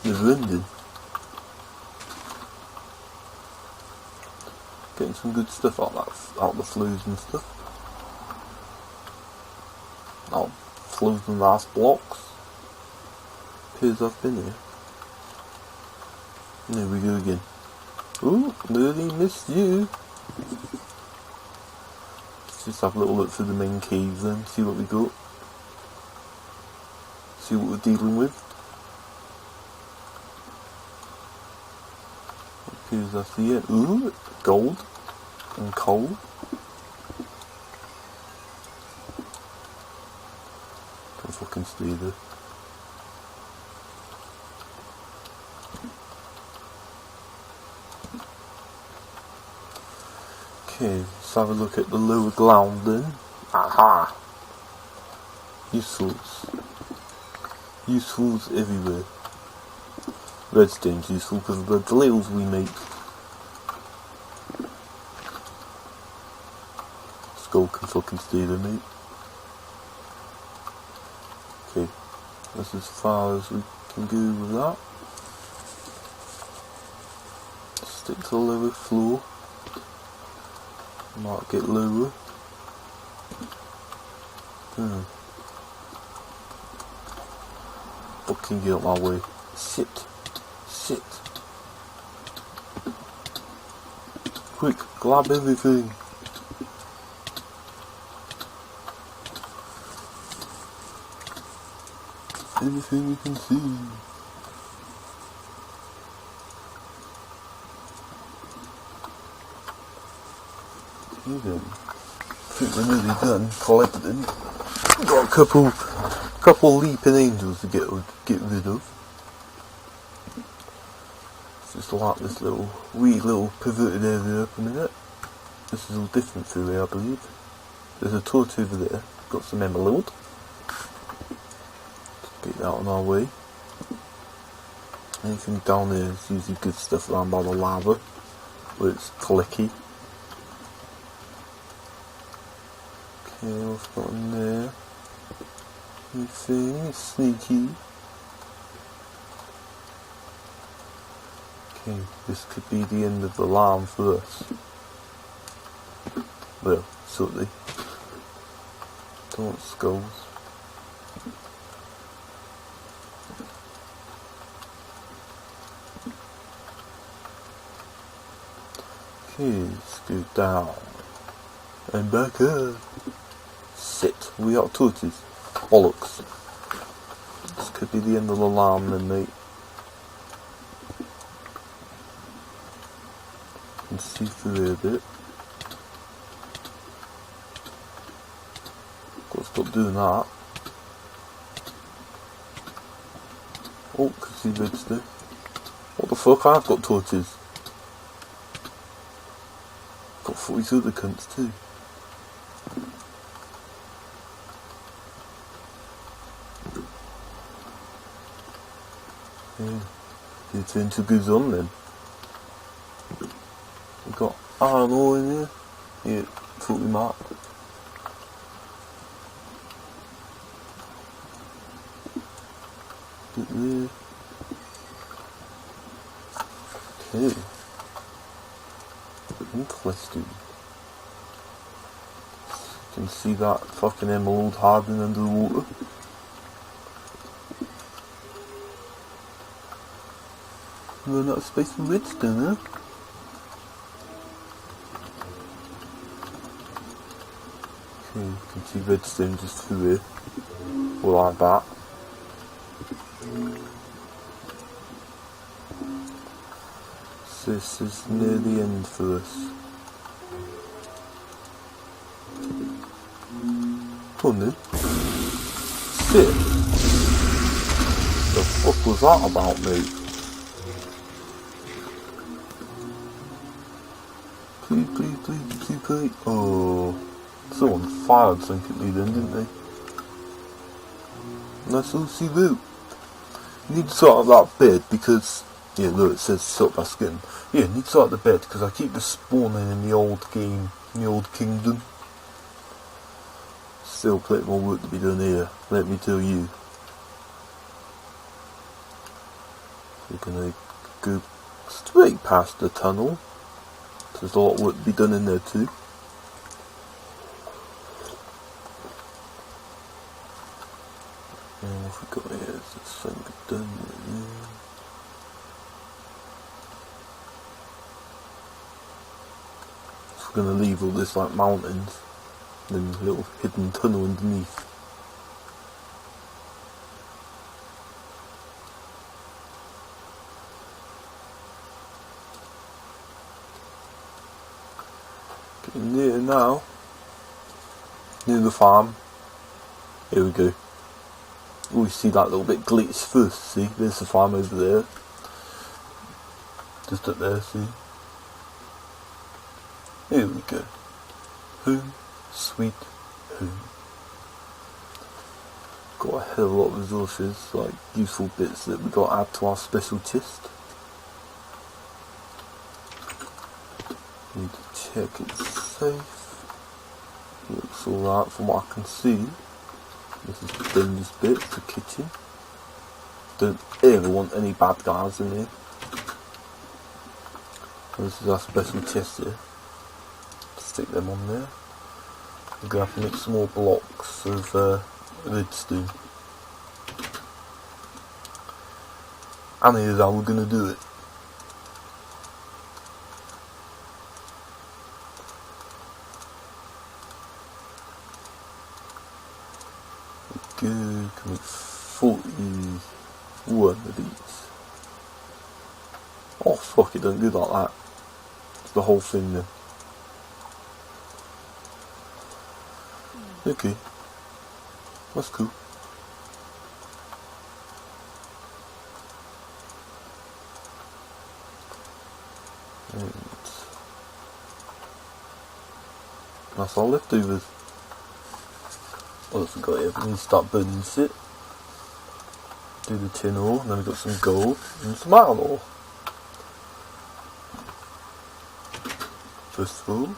Never ending. Getting some good stuff out the flues and stuff. Out flues and last blocks. Appears I've been here. There we go again. Ooh, nearly missed you. Let's just have a little look through the main caves then, see what we got. See what we're dealing with. Appears that's the end. Ooh, gold and coal. Don't fucking stay there. Okay, let's have a look at the lower ground then. Aha! Usefuls. Usefuls everywhere. Redstone's useful because of the drills we make. Skull can fucking stay there, mate. Okay, that's as far as we can go with that. Stick to the lower floor. Might get lower. Fucking get out my way. Sit. Sit. Quick, grab everything. Everything you can see. Okay then. I think we're nearly done collecting. Got a couple leaping angels to get rid of. Just like this wee little pivoted area up a minute. This is all different through here, I believe. There's a torch over there. Got some emerald. Get that on our way. Anything down there is usually good stuff around by the lava, where it's clicky. Okay, what's got in there? Anything sneaky? Okay, this could be the end of the alarm for us. Well, certainly. Don't want skulls. Okay, let's go down. And back up. Sit. We got torches. Bollocks. This could be the end of the alarm then, mate. And see through here a bit. Got to stop doing that. Oh, can see redstone. What the fuck? I've got torches. Got 42 other cunts too. Yeah, it's into goes on then. We've got iron ore in here. Yeah, thought we might. Bit there. Okay. Interesting. You can see that fucking emerald hiding under the water. Run out of space for redstone, huh? Okay, you can see redstone just through here. Or like that. So this is near the end for us. Come on then. Shit. The fuck was that about, mate? Please, please, please. Okay, oh, someone fired something then, didn't they? Nice little sea loot. You need to sort out that bed because, yeah, look, it says sort by skin. Yeah, you need to sort out the bed because I keep just spawning in the old game, in the old kingdom. Still plenty more work to be done here, let me tell you. We're gonna go straight past the tunnel. There's a lot of work to be done in there too. And what we got here is the sun done. So we're gonna leave all this like mountains and a little hidden tunnel underneath. Getting near now. Near the farm. Here we go. We see that little bit glitch first, see? There's the farm over there. Just up there, see? Here we go. Home, sweet home. Got a hell of a lot of resources, like useful bits that we got to add to our special chest. Need to check it's safe. Looks alright from what I can see. This is the dangerous bit, the kitchen. Don't ever want any bad guys in here. This is our special chest here. Stick them on there. We're going to have to make some more blocks of redstone. And here's how we're going to do it. Good, can make 41 of these. Oh fuck, it don't do like that. It's the whole thing then. Okay, that's cool. And that's all leftovers. What else we got here? We need to start burning shit. Do the tin ore, and then we've got some gold and some iron ore. First of all,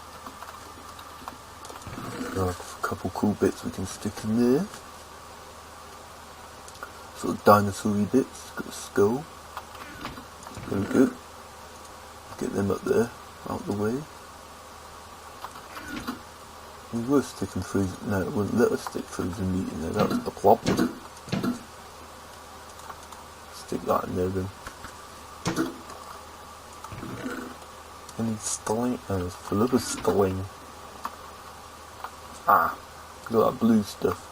got a couple cool bits we can stick in there. Sort of dinosaur-y bits. Got a skull. Very good. Get them up there, out the way. We were sticking frozen. No, it wouldn't let us stick frozen meat in there. That was the problem. Stick that in there then. I need stilling. Oh, it's full of a stilling. Ah, look at that blue stuff.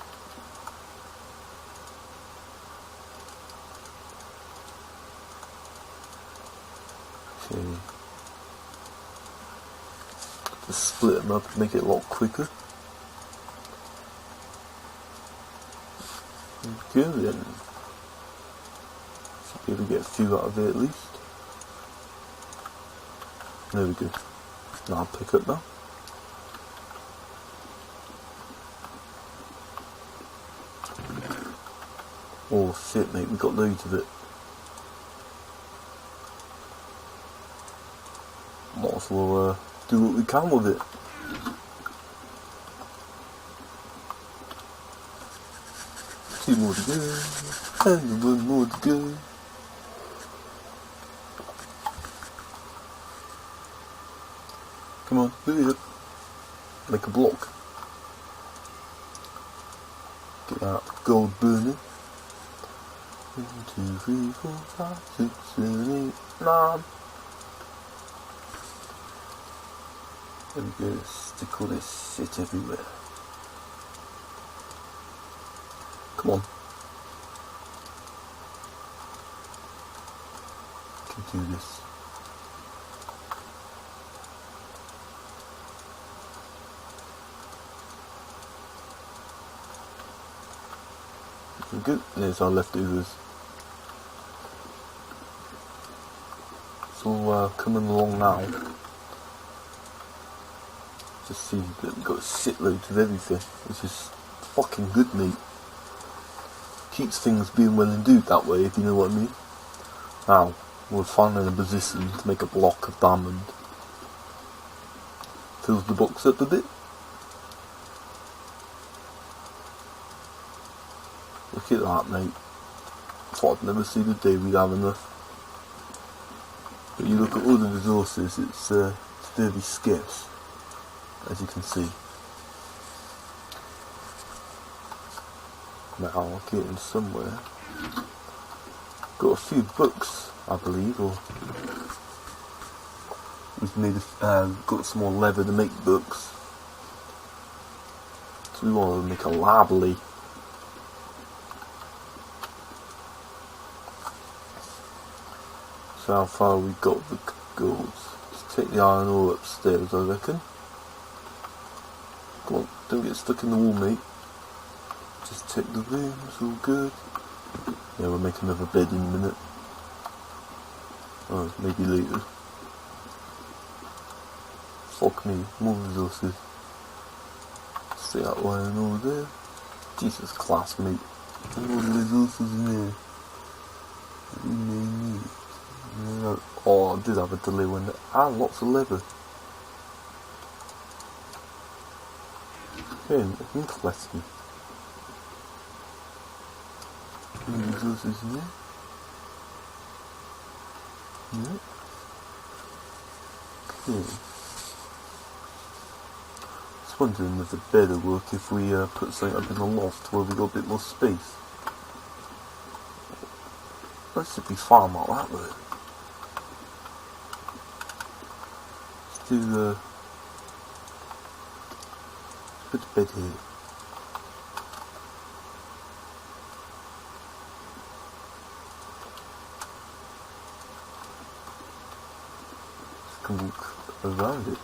Okay. Just split them up and make it a lot quicker. Good then. Should be able to get a few out of it at least. There we go. Now I'll pick up now. Oh shit mate, we got loads of it. Might as well do what we can with it. Two more to go, and one more to go. Come on, hurry up. Make a block. Get that gold burning. 1, 2, 3, 4, 5, 6, 7, 8, 9. There we go, stick all this shit everywhere. Come on. Can do this. Good, there's our leftovers. It's all coming along now. Just see that we've got shitloads of everything, which is fucking good, mate. Keeps things being well endued that way, if you know what I mean. Now, we're finally in a position to make a block of diamond. Fills the box up a bit. Look at that, mate. Thought I'd never see the day we'd have enough. But you look at all the resources, it's fairly scarce, as you can see. Now I'll get in somewhere. Got a few books, I believe, or we've made got some more leather to make books. So we want to make a library. So how far we got the gold? Let's take the iron ore upstairs, I reckon. Come on, don't get stuck in the wall, mate. Just check the rooms, all good. Yeah, we'll make another bed in a minute. Oh, maybe later. Fuck me, more resources. See that iron ore there? Jesus Christ, mate. All the resources in there that we may need. Oh, I did have a delay one. Lots of leather. Interesting. Any resources in there? Yeah. Okay. Just wondering if the bed would work if we put something up in the loft where we got a bit more space. That should be fine like that though. Let's do put the bed here. Just can walk around it.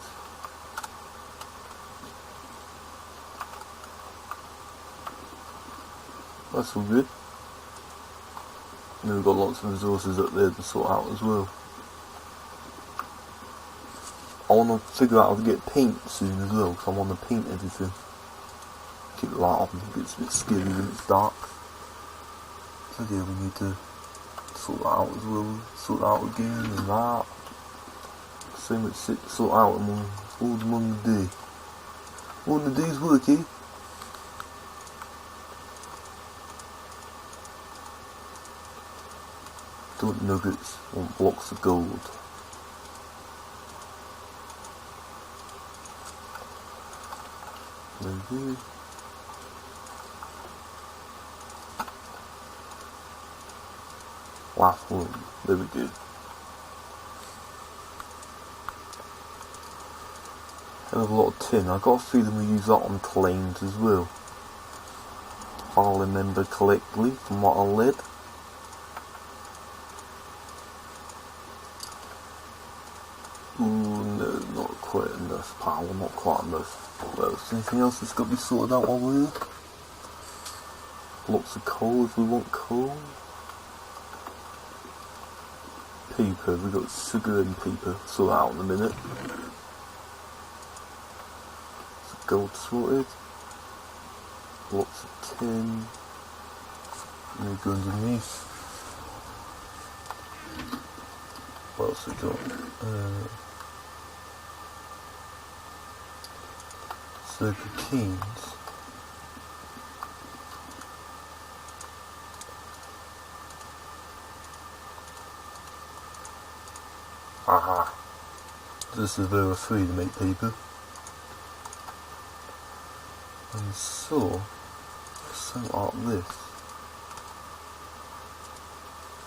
That's all good. And then we've got lots of resources up there to sort out as well. I want to figure out how to get paint soon as well, because I want to paint everything. Keep the light on, it's a bit scary when it's dark. So yeah, we need to sort that out as well. Sort that out again and that. So much shit to sort out all in one day. All in the day's work, eh? Don't nuggets, want blocks of gold. Maybe. Last one, there we go. Hell of a lot of tin. I got a feeling we use that on claims as well. If I remember correctly from what I read. Ooh, no, not quite enough power, not quite enough. Well, is anything else that's got to be sorted out while we're here? Lots of coal if we want coal. Paper, we've got sugar and paper, sort that out in a minute. So gold sorted. Lots of tin. Maybe go underneath. What else we got? Serpentines. Aha. This is very free to make paper. And so, something like this.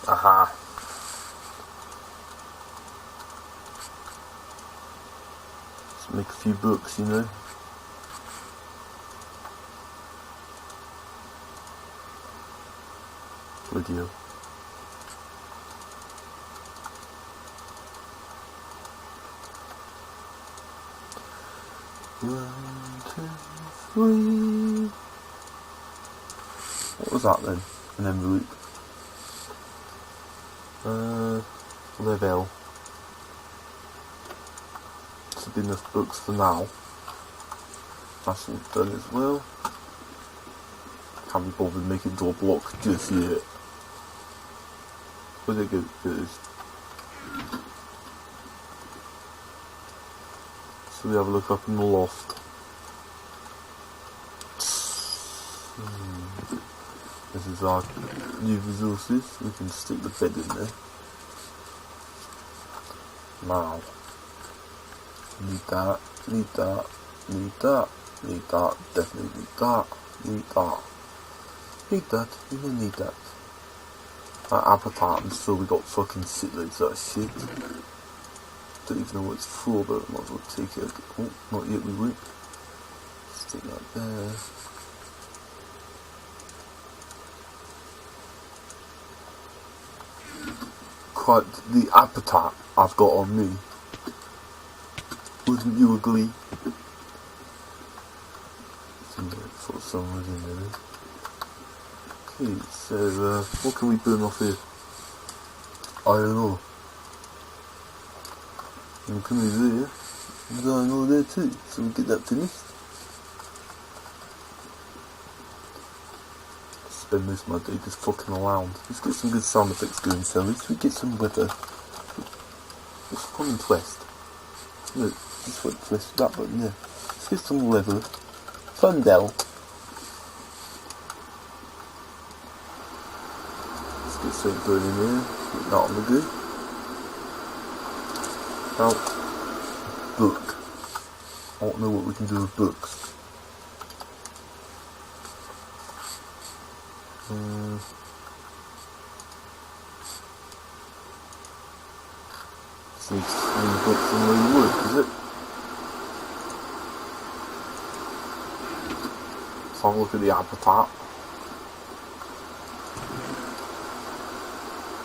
Aha. Let's make a few books, you know. Video. One, two, three. What was that then? An envelope. Level. Should be enough books for now. That's all done as well. Can't be bothered making door block just yet. Where'd it go first? So we have a look up in the loft. This is our new resources. We can stick the bed in there. Now, need that, need that, need that, need that, definitely need that, need that, need that, we don't need that. That appetite, and still we got fucking shitloads of that shit. Don't even know what it's for, but I might as well take it. Oh, not yet, we won't. Stick that there. Quite the appetite I've got on me. Wouldn't you agree? Sort of somewhere in there. Okay, so what can we burn off here? I don't know. And come over there. There's iron ore there too, so we'll get that finished. Spend most of my day just fucking around. Let's get some good sound effects going, so at least we get some weather. What's coming west? No, this went west, that button, yeah. Let's get some weather. Fundell. Let's get something burning here. Get that on the good. Now, book. I don't know what we can do with books. Just need 3 books and no wood, is it? So I'll look at the appetite.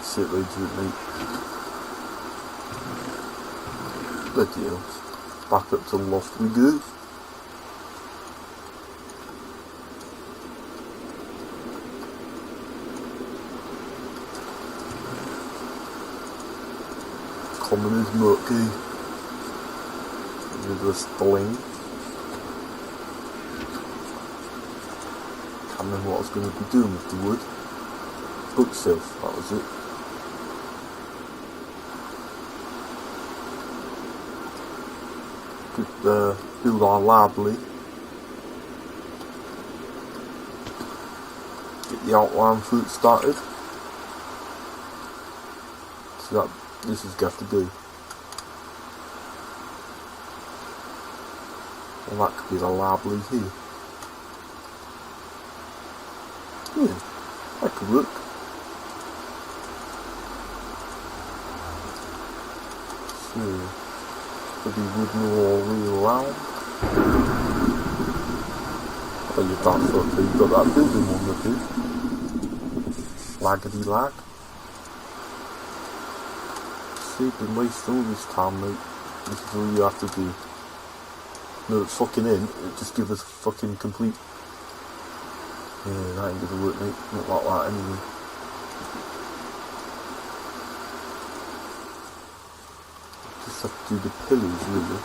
Shitloads of it, mate. Bloody hell. Back up to the loft we go. Common is murky. With the sling. Can't remember what I was going to be doing with the wood. Bookshelf, that was it. Could build our library. Get the outline for it started. So that this is going to have to do. And that could be the library here. Yeah, that could work. So, could be wooden all the way around. Oh, you've got that building one with you. Laggedy lag. See, been wasting all this time, mate. This is all you have to do. No, it's fucking in. It just give us fucking complete. Yeah, that ain't gonna work, mate. Not like that anyway. Just have to do the pillars, really.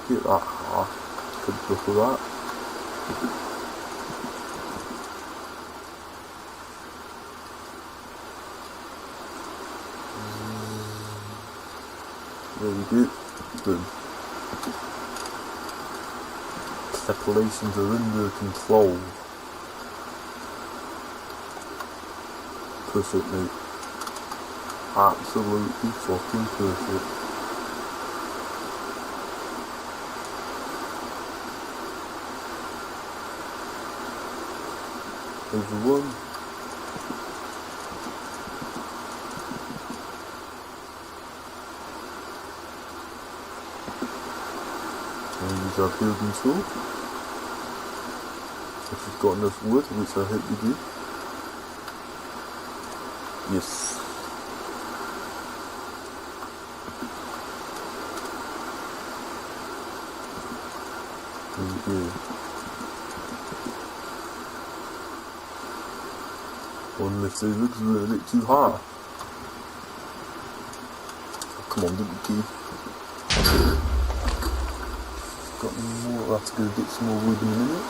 Get that half. Could look at that. There we go. Boom. Separations are under control. Perfect, mate. Absolutely fucking perfect. Everyone. And use our building tool. If we've got enough wood, which I hope we do. Yes. There we go. Unless it looks a little bit too hard. Come on, didn't you? Got more. I'll have to go get some more wood in a minute.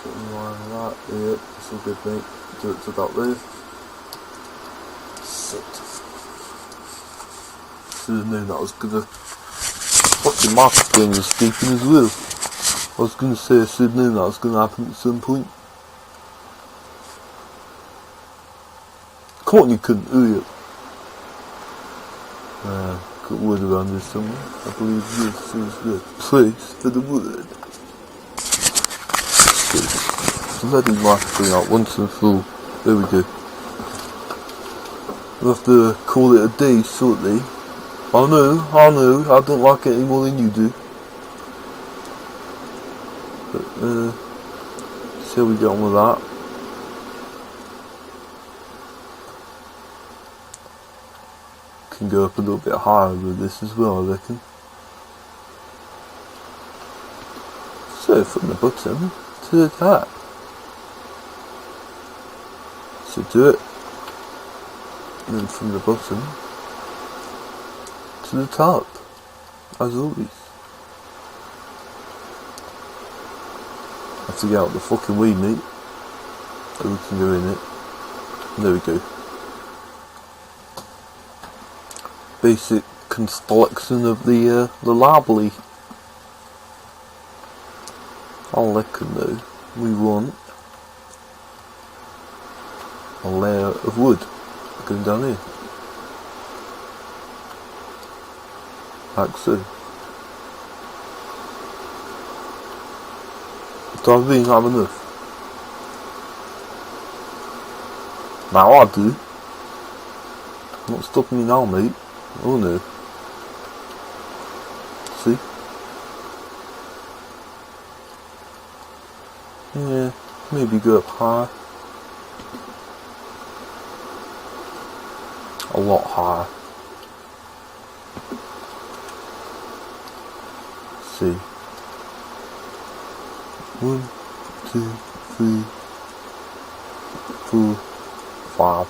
Something like that. Yeah, it's all good, mate. Do it to about there. Shit. Should have known that I was gonna. Fucking my screen was sleeping as well. I was gonna say I should have known that was gonna happen at some point. Come on, you couldn't, hurry up. Got wood around here somewhere. I believe this is the place for the wood. Bloody marketing out once and for all. There we go. We'll have to call it a day shortly. I know, I don't like it any more than you do. But, see how we get on with that. Can go up a little bit higher with this as well, I reckon. So, from the bottom to the top. So do it. And then from the bottom to the top, as always. Have to get out the fucking way, mate. So we can go in it. There we go. Basic construction of the library. I reckon though, we want a layer of wood going down here. Like so. Do I really have enough? Now I do. Not stopping me now, mate. Oh no. See? Yeah, maybe go up higher. A lot higher. Let's see. 1, 2, 3, 4, 5.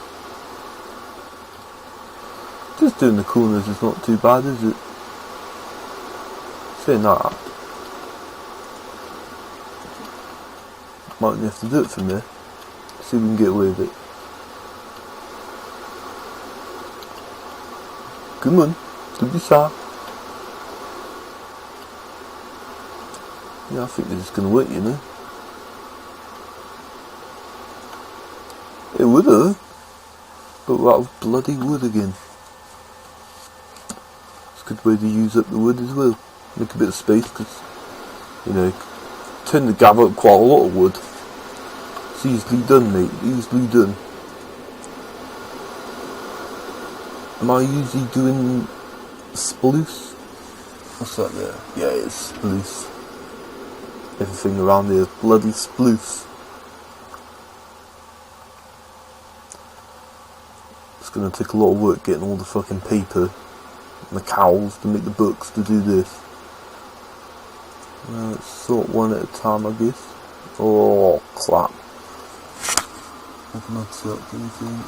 Just doing the corners is not too bad, is it? Saying that, might have to do it from there. See if we can get away with it. Come on, don't be shy. Yeah, I think this is going to work, you know. It would have, but that was bloody wood again. It's a good way to use up the wood as well. Make a bit of space, because, you know, tend to gather up quite a lot of wood. It's easily done, mate, easily done. Am I usually doing spruce? What's that there? Yeah, it's spruce. Everything around here is bloody spruce. It's going to take a lot of work getting all the fucking paper and the cowls to make the books to do this. Let's sort one at a time, I guess. Oh, crap. Open that up, anything?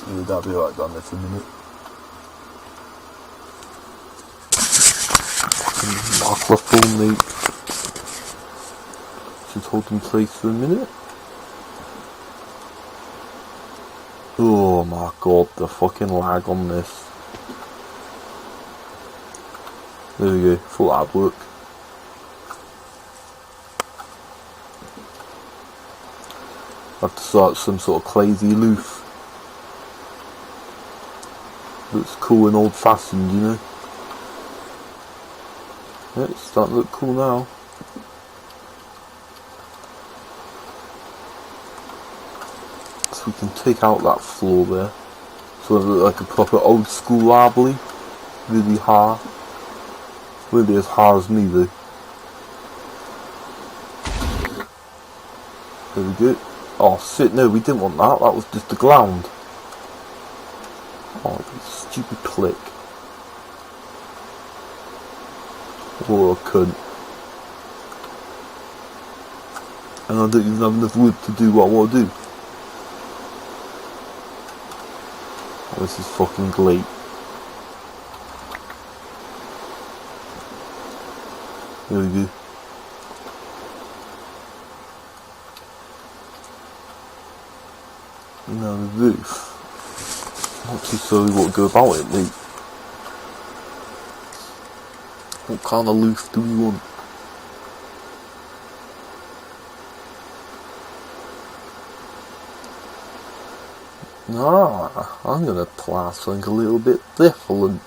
Yeah, that'll be right down there for a minute. Microphone, mate. Should hold in place for a minute. Oh my god, the fucking lag on this. There we go, thought that'd work. I have to start some sort of crazy loof. Looks cool and old fashioned, you know. Yeah, it's starting to look cool now. So we can take out that floor there. So it looks like a proper old school library. Really high. Really as high as me though. There we go. Oh shit, no, we didn't want that. That was just the ground. Oh, you stupid click. Oh, I couldn't. And I don't even have enough wood to do what I want to do. This is fucking great. There we go. Now the roof. Not too sure what to go about it, mate. What kind of roof do we want? Nah, I'm gonna try something a little bit different.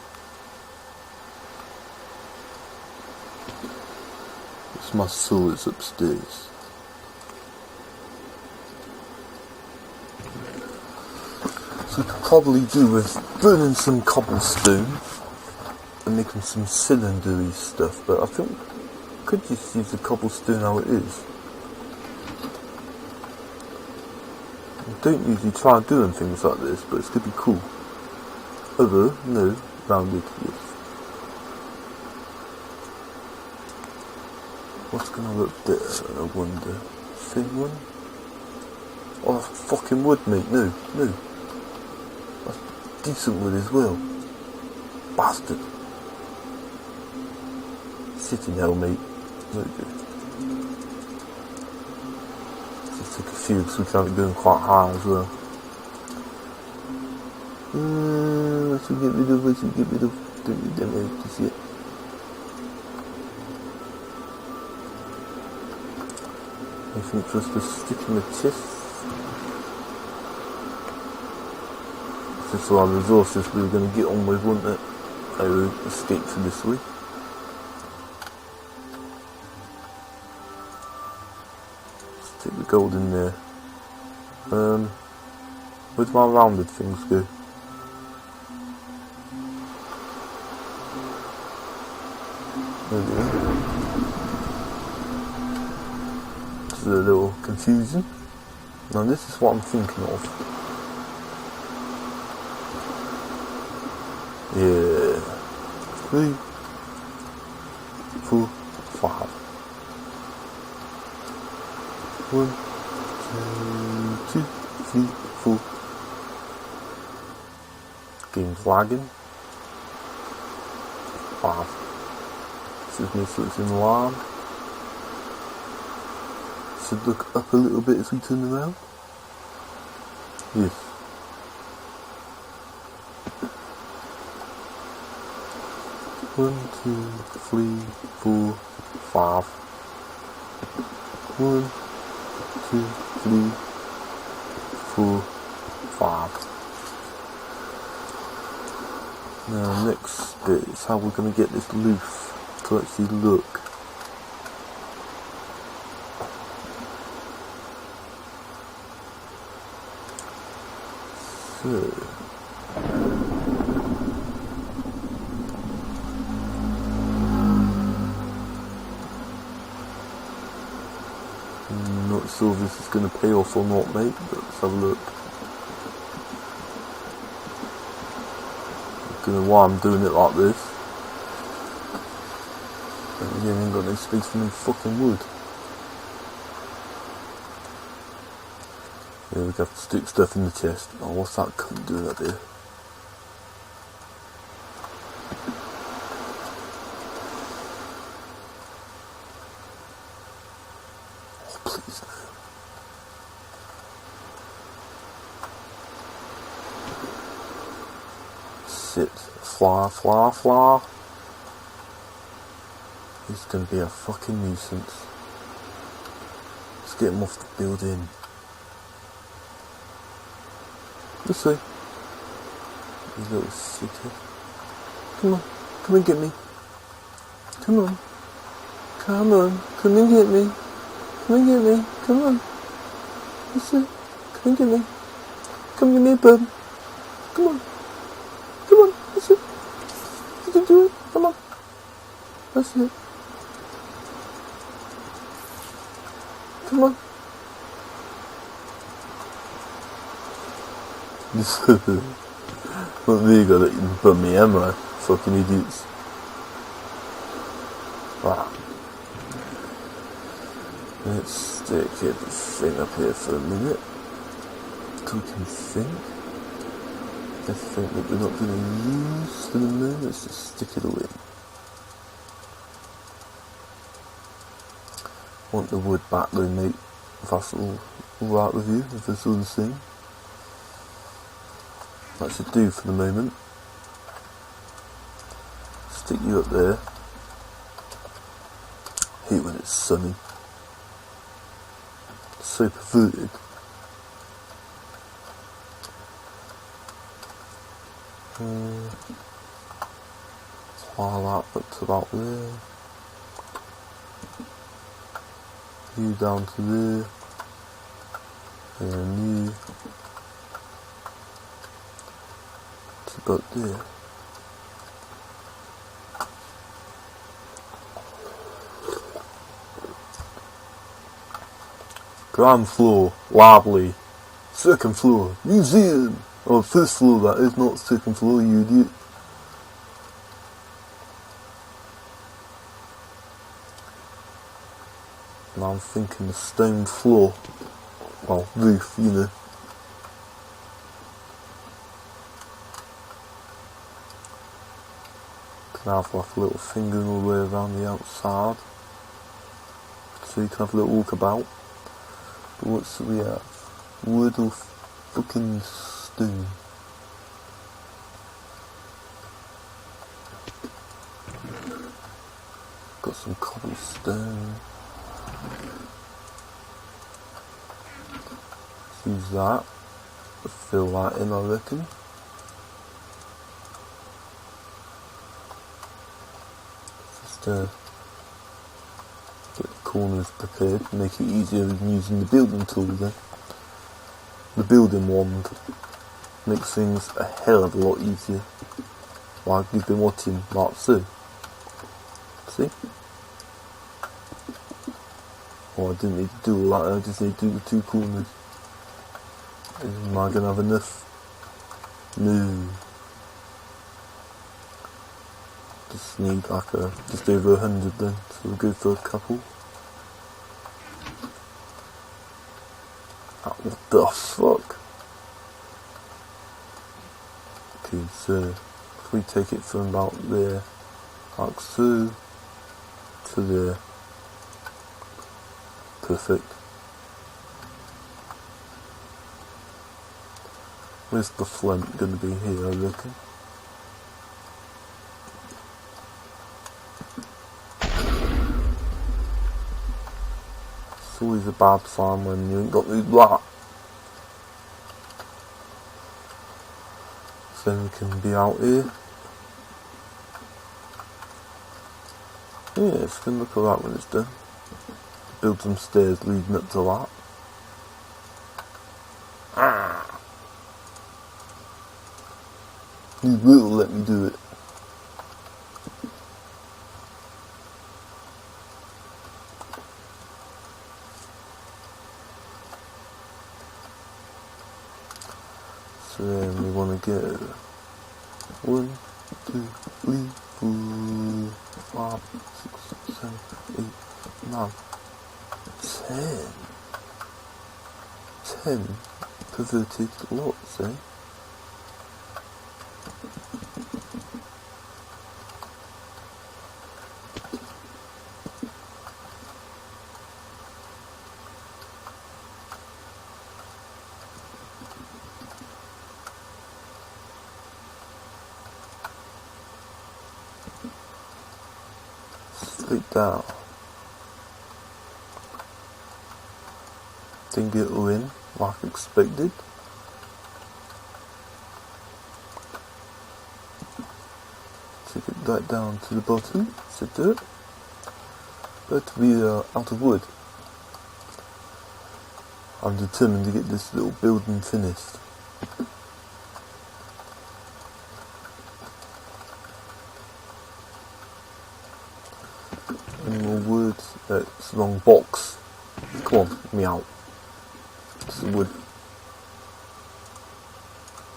It's my sewers upstairs. So we could probably do with burning some cobblestone and making some cylindery stuff, but I think we could just use the cobblestone how it is. I don't usually try doing things like this, but it's gonna be cool. Although, no, rounded, yes. What's gonna look better, I wonder? Thin one? Oh, fucking wood, mate, no. That's decent wood as well. Bastard. Sitting hell, mate. No good. Just took a few because we can't be going quite high as well. What should we get rid of? Don't need them empties yet. I think just to stick in the chest. Just a lot of resources we were going to get on with, wasn't it? I would escape for this way. Let's take the gold in there. Where do my rounded things go? There we go. This is a little confusing. Now this is what I'm thinking of. Yeah. 3, 4, 5. 1, 2, 3, 4. Game's lagging. 5. This is so it's in line. Should look up a little bit as we turn around. Yes. One, 2, 3, 4, 5. 1, 2, 3, 4, 5. Now next bit is how we're going to get this roof to actually look. So I'm not sure if this is going to pay off or not, mate, but let's have a look. I don't know why I'm doing it like this. And again, I ain't got no space for no fucking wood. Yeah, we have to stick stuff in the chest. Oh, what's that cunt doing up here? Oh, please no. Sit. Fly. He's gonna be a fucking nuisance. Let's get him off the building. This way. You little shithead. Come and get me. Come on, come and get me. Come on. This way. Come and get me. Come get me, bud. Come on, that's it. You can do it, come on. That's it. Come on. Not me got it in front of me, am I? Fucking idiots. Wow. Let's stick everything up here for a minute. So we can think. I think that we're not going to use for the moment. Let's just stick it all in. Want the wood back though, mate. If that's all right with you, if that's all the same. That should do for the moment. Stick you up there. Hate when it's sunny. So perverted. File that up to about there. You down to there. And you to about there. Ground floor, library. Second floor, museum. Oh, first floor, that is, not second floor, you idiot. And I'm thinking the stone floor. Well, roof, you know. Can have like a little thing going all the way around the outside. So you can have a little walkabout. But what's we have? Wood or fucking stone? Got some cobblestone. Let's use that. Fill that in, I reckon. Just get the corners prepared, make it easier than using the building tool then. The building wand makes things a hell of a lot easier. Like you've been watching, like so. See? Oh, I didn't need to do all that, I just need to do the two corners. Am I going to have enough? No. Just need like just over 100 then, so we'll go for a couple. Oh, what the fuck? Okay, so if we take it from about there, like so, to there. Perfect. Where's the flint going to be here, I reckon? It's always a bad sign when you ain't got any black. So then we can be out here. Yeah, it's going to look alright when it's done. Build some stairs leading up to that. You will let me do it. So then we want to go 1, 2, 3, 4, 5, 6, 7, 8, 9, 10 perverted lots, eh? Straight down. Didn't get all in like expected. Take it right down to the bottom, sit there. But to be out of wood. I'm determined to get this little building finished. Any more wood? It's the wrong box. Come on, get me out. It's the wood.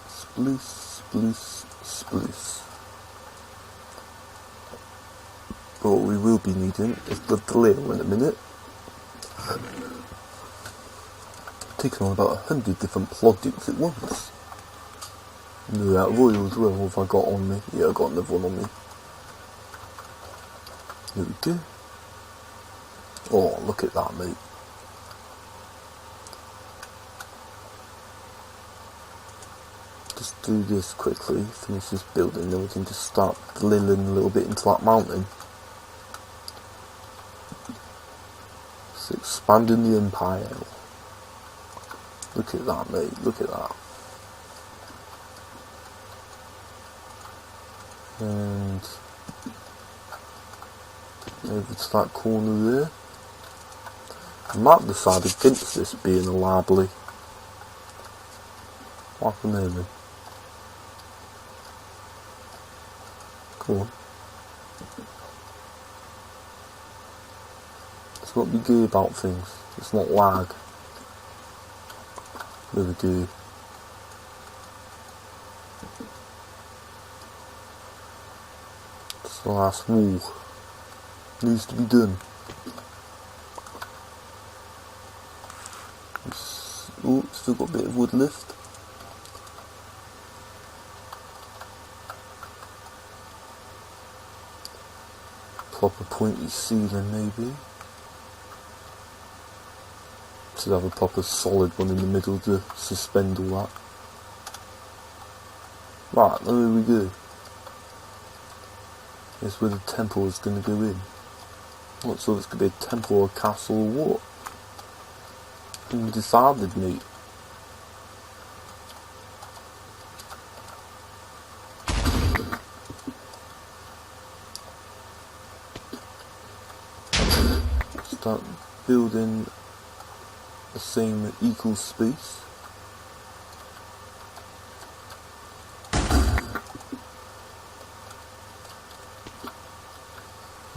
Sploose, sploose, sploose. But what we will be needing is the drill in a minute. taking on about 100 different projects at once. No, out of oil as well. What have I got on me? Yeah, I got another one on me. There we go. Oh, look at that, mate. Just do this quickly, finish this building, then we can just start drilling a little bit into that mountain. It's expanding the empire. Look at that, mate, look at that. And over to that corner there. I might decide against this being a library. What happened there then? Come on. Let's not be gay about things. Let's not lag. There we go. It's the last wall. Needs to be done. Oh, still got a bit of wood left. Proper pointy ceiling maybe. Should have a proper solid one in the middle to suspend all that. Right, there we go. Here's where the temple is going to go in. Not sure if it's going to be a temple or a castle or what. Who decided, mate? Start building the same equal space.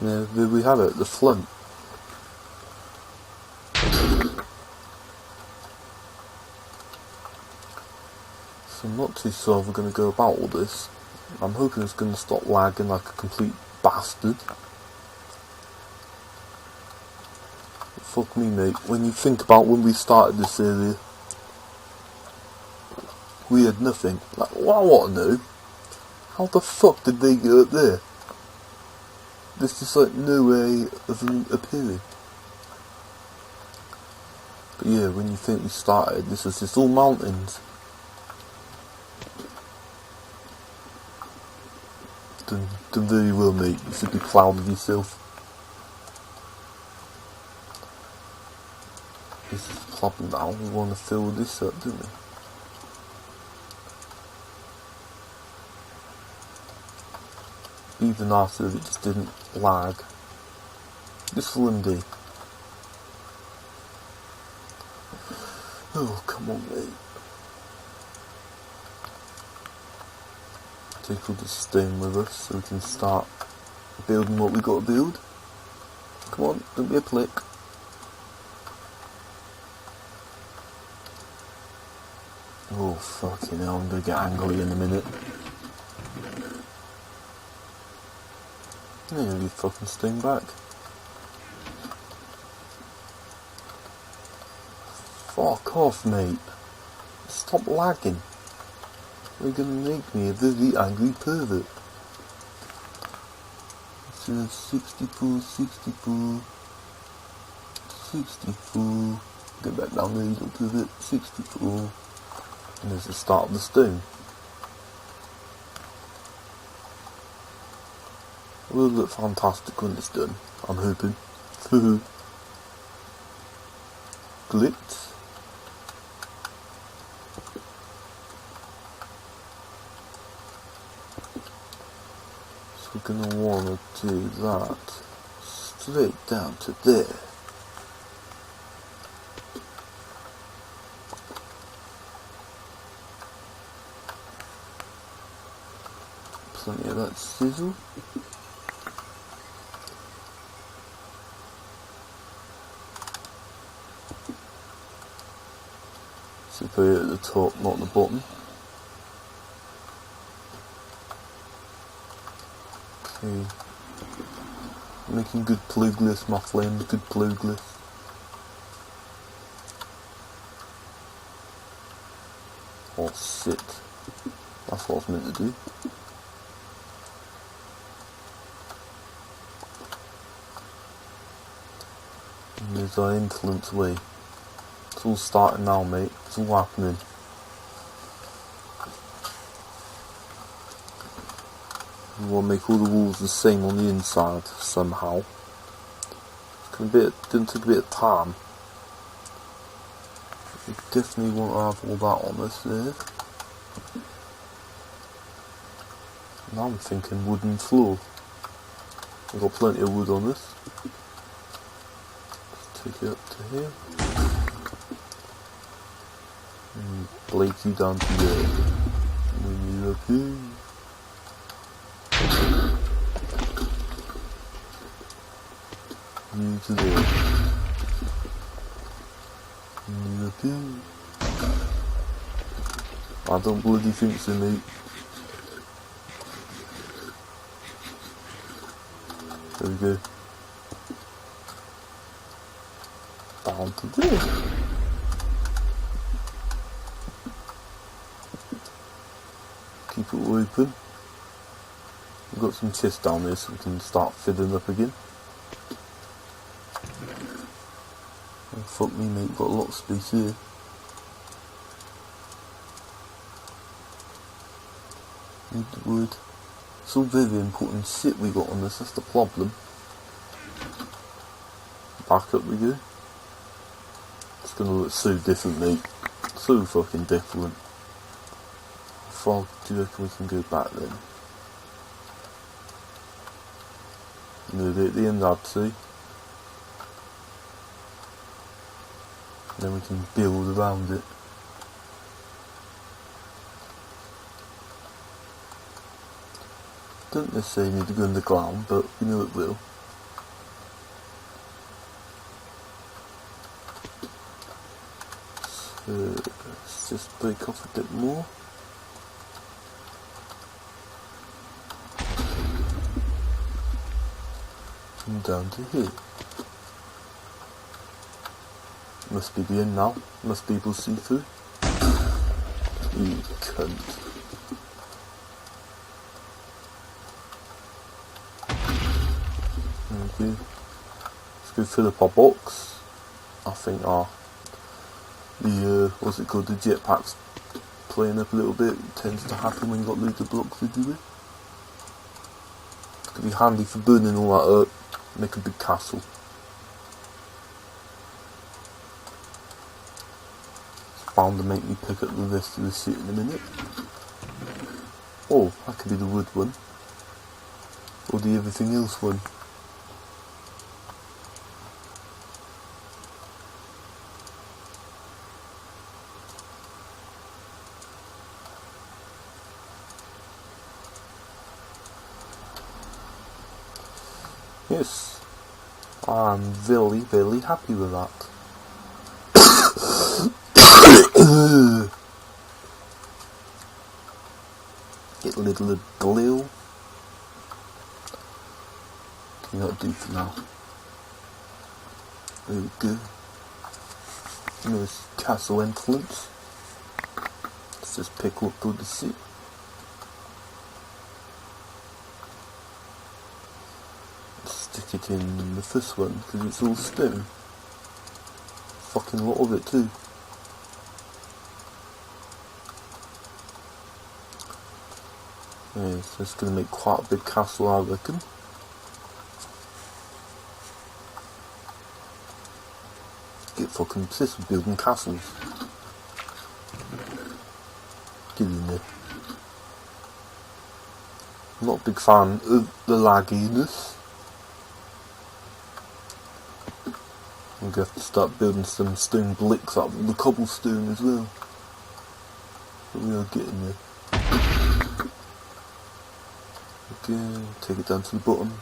Now, there we have it, the front. So I'm not too sure if we're going to go about all this. I'm hoping it's going to stop lagging like a complete bastard. But fuck me, mate. When you think about when we started this area, we had nothing. Like, what I want to know, how the fuck did they get up there? There's just like no way of them appearing. But yeah, when you think we started, this was just all mountains. Done very well, mate. You should be proud of yourself. This is the problem now. We want to fill this up, don't we? Even after it just didn't lag. This one day. Oh, come on, mate. Take all this stone with us so we can start building what we got to build. Come on, don't be a plick. Oh, fucking hell, I'm gonna get angry in a minute. Yeah, you fucking stone back. Fuck off, mate. Stop lagging. You're gonna make me a very angry pervert. So 64, 64, 64. Get back down there, you little pervert. 64. And there's the start of the stone. It will look fantastic when it's done, I'm hoping. Glitz. So we're going to want to do that straight down to there. Plenty of that sizzle. So put it at the top, not the bottom. Okay. Making good pluggliss, my friend, good pluggliss. Oh shit. That's what I was meant to do. And there's our influence way. It's all starting now, mate. It's all happening. We want to make all the walls the same on the inside somehow. Didn't take a bit of time. We definitely want to have all that on us there. Now I'm thinking wooden floor. We've got plenty of wood on us. Let's take it up to here. And Blake you down to there. And then you up here. You to there. And you up here. I don't bloody think so, mate. There we go. Down to there. Keep it all open. We've got some chests down there so we can start filling up again. Oh, fuck me, mate, got a lot of space here. Need the wood. It's all very important shit we got on this, that's the problem. Back up we go. It's gonna look so different, mate. So fucking different. How far do you reckon we can go back then? Nearly at the end, I'd say. Then we can build around it. Don't necessarily need to go underground, but we know it will. So let's just break off a bit more. And down to here. Must be the end now. Must be able to see through. You cunt. Okay. Let's go fill up our box. I think what's it called, the jetpack's playing up a little bit. It tends to happen when you've got loads of blocks to do it. It's gonna be handy for burning all that up. Make a big castle. It's bound to make me pick up the rest of the shit in a minute. Oh, that could be the wood one. Or the everything else one. Yes, I'm very, very happy with that. Get a little of glue. Can you not do for now? There we go. Nice castle entrance. Let's just pick up all the shit. Stick it in the first one because it's all stone. Fucking lot of it too. Yeah, so it's going to make quite a big castle, I reckon. Get fucking obsessed with building castles. Get in there. I'm not a big fan of the lagginess. I'm going to have to start building some stone bricks out of the cobblestone as well. But we are getting there. Okay, take it down to the bottom.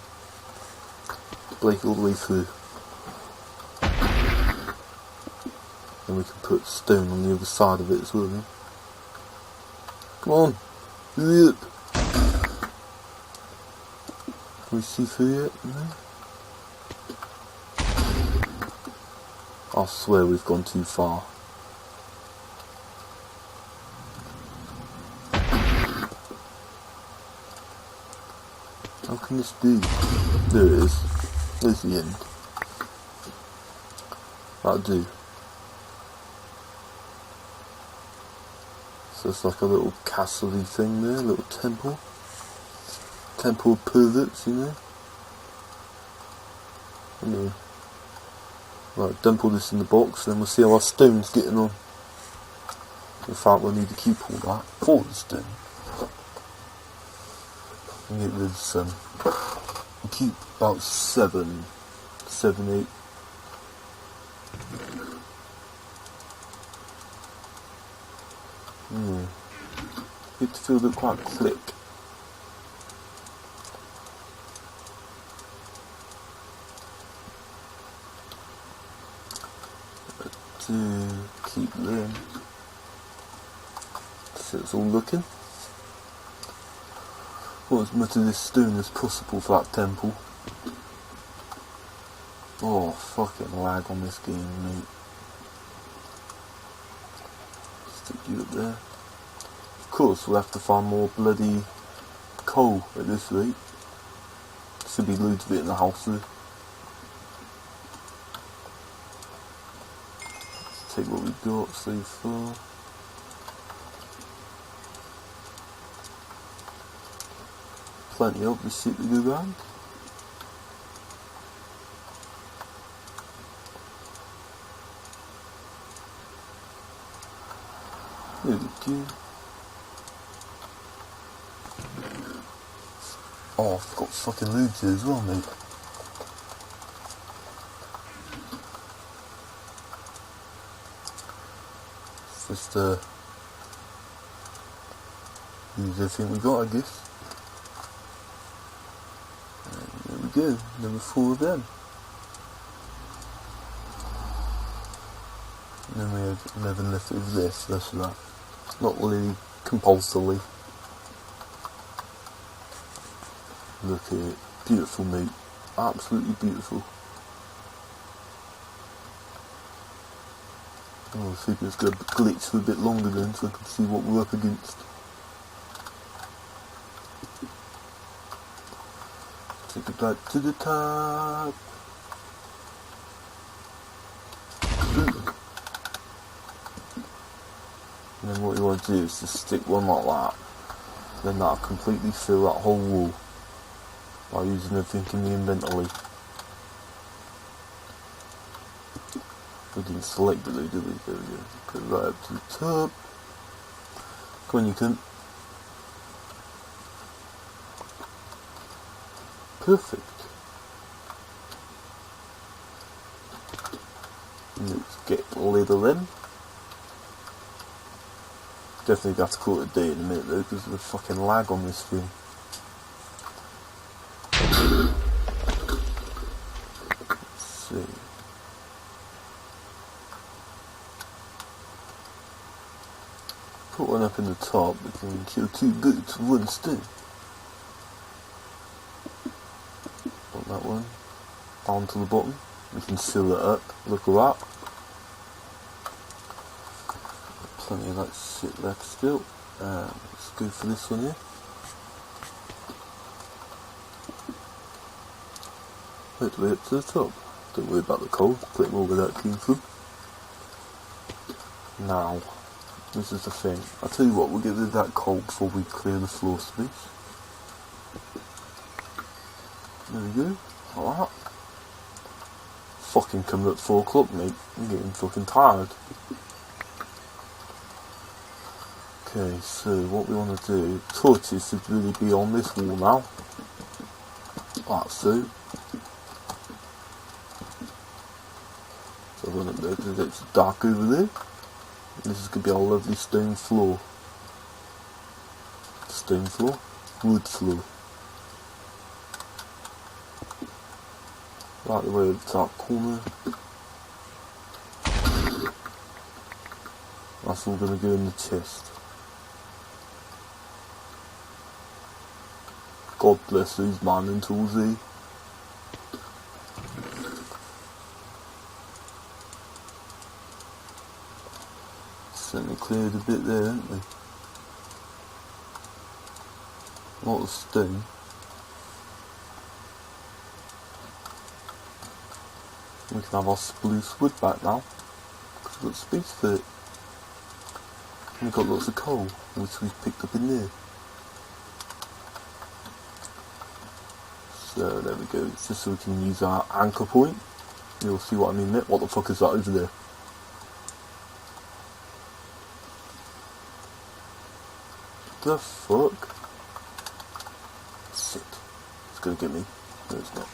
Break all the way through. And we can put stone on the other side of it as well. Then. Come on! Hurry up! Can we see through yet? No? I swear we've gone too far. How can this be? There it is. There's the end. That'll do. So it's like a little castle-y thing there, a little temple. Temple of perverts, you know? Anyway. Right, dump all this in the box, then we'll see how our stone's getting on. In fact, we'll need to keep all that for the stone. And get rid of some. We'll keep about 7, 8. It feels quite click. To keep them. So it's all looking. Want as much of this stone as possible for that temple. Oh, fucking lag on this game, mate. Stick you up there. Of course, we'll have to find more bloody coal at this rate. Should be loads of it in the house though. Let's take what we've got so far. Plenty of the shit to go around. There we go. Oh, I've got fucking loads here as well, mate. It's just use everything we got, I guess. And there we go, number 4 of them. And then we have 11 left of this, that's that. Not really compulsorily. Look at it. Beautiful, mate. Absolutely beautiful. Oh, I think it's going to glitch for a bit longer then so I can see what we're up against. Take it back to the top. And then what you want to do is just stick one like that. Then that'll completely fill that whole wall. By using everything in the inventory. We didn't select it though, did we? There we go. Go right up to the top. Come on, you cunt. Perfect. Let's get rid of them. Definitely have to call it a day in a minute though, because of the fucking lag on this thing. Put one up in the top, we can kill 2 boots with 1 stone. Put that one down to the bottom, we can seal it up, look at that. Plenty of that shit left still. Let's go for this one here. Right the way up to the top. Don't worry about the coal, click more where that came from. Now, this is the thing. I'll tell you what, we'll get rid of that coal before we clear the floor space. There we go, like that. Fucking coming at 4 o'clock, mate. I'm getting fucking tired. Okay, so what we want to do, torches should really be on this wall now. Like so. So I'm going to go because it's dark over there. This is going to be our lovely stone floor. Stone floor? Wood floor. Right the way at the top corner. That's all going to go in the chest. God bless these mining tools, eh? Certainly cleared a bit there, haven't we? A lot of stone. We can have our spruce wood back now, because we've got space for it. And we've got lots of coal, which we've picked up in there. So there we go, it's just so we can use our anchor point. You'll see what I mean there. What the fuck is that over there? The fuck? Shit. It's gonna get me. No, it's not.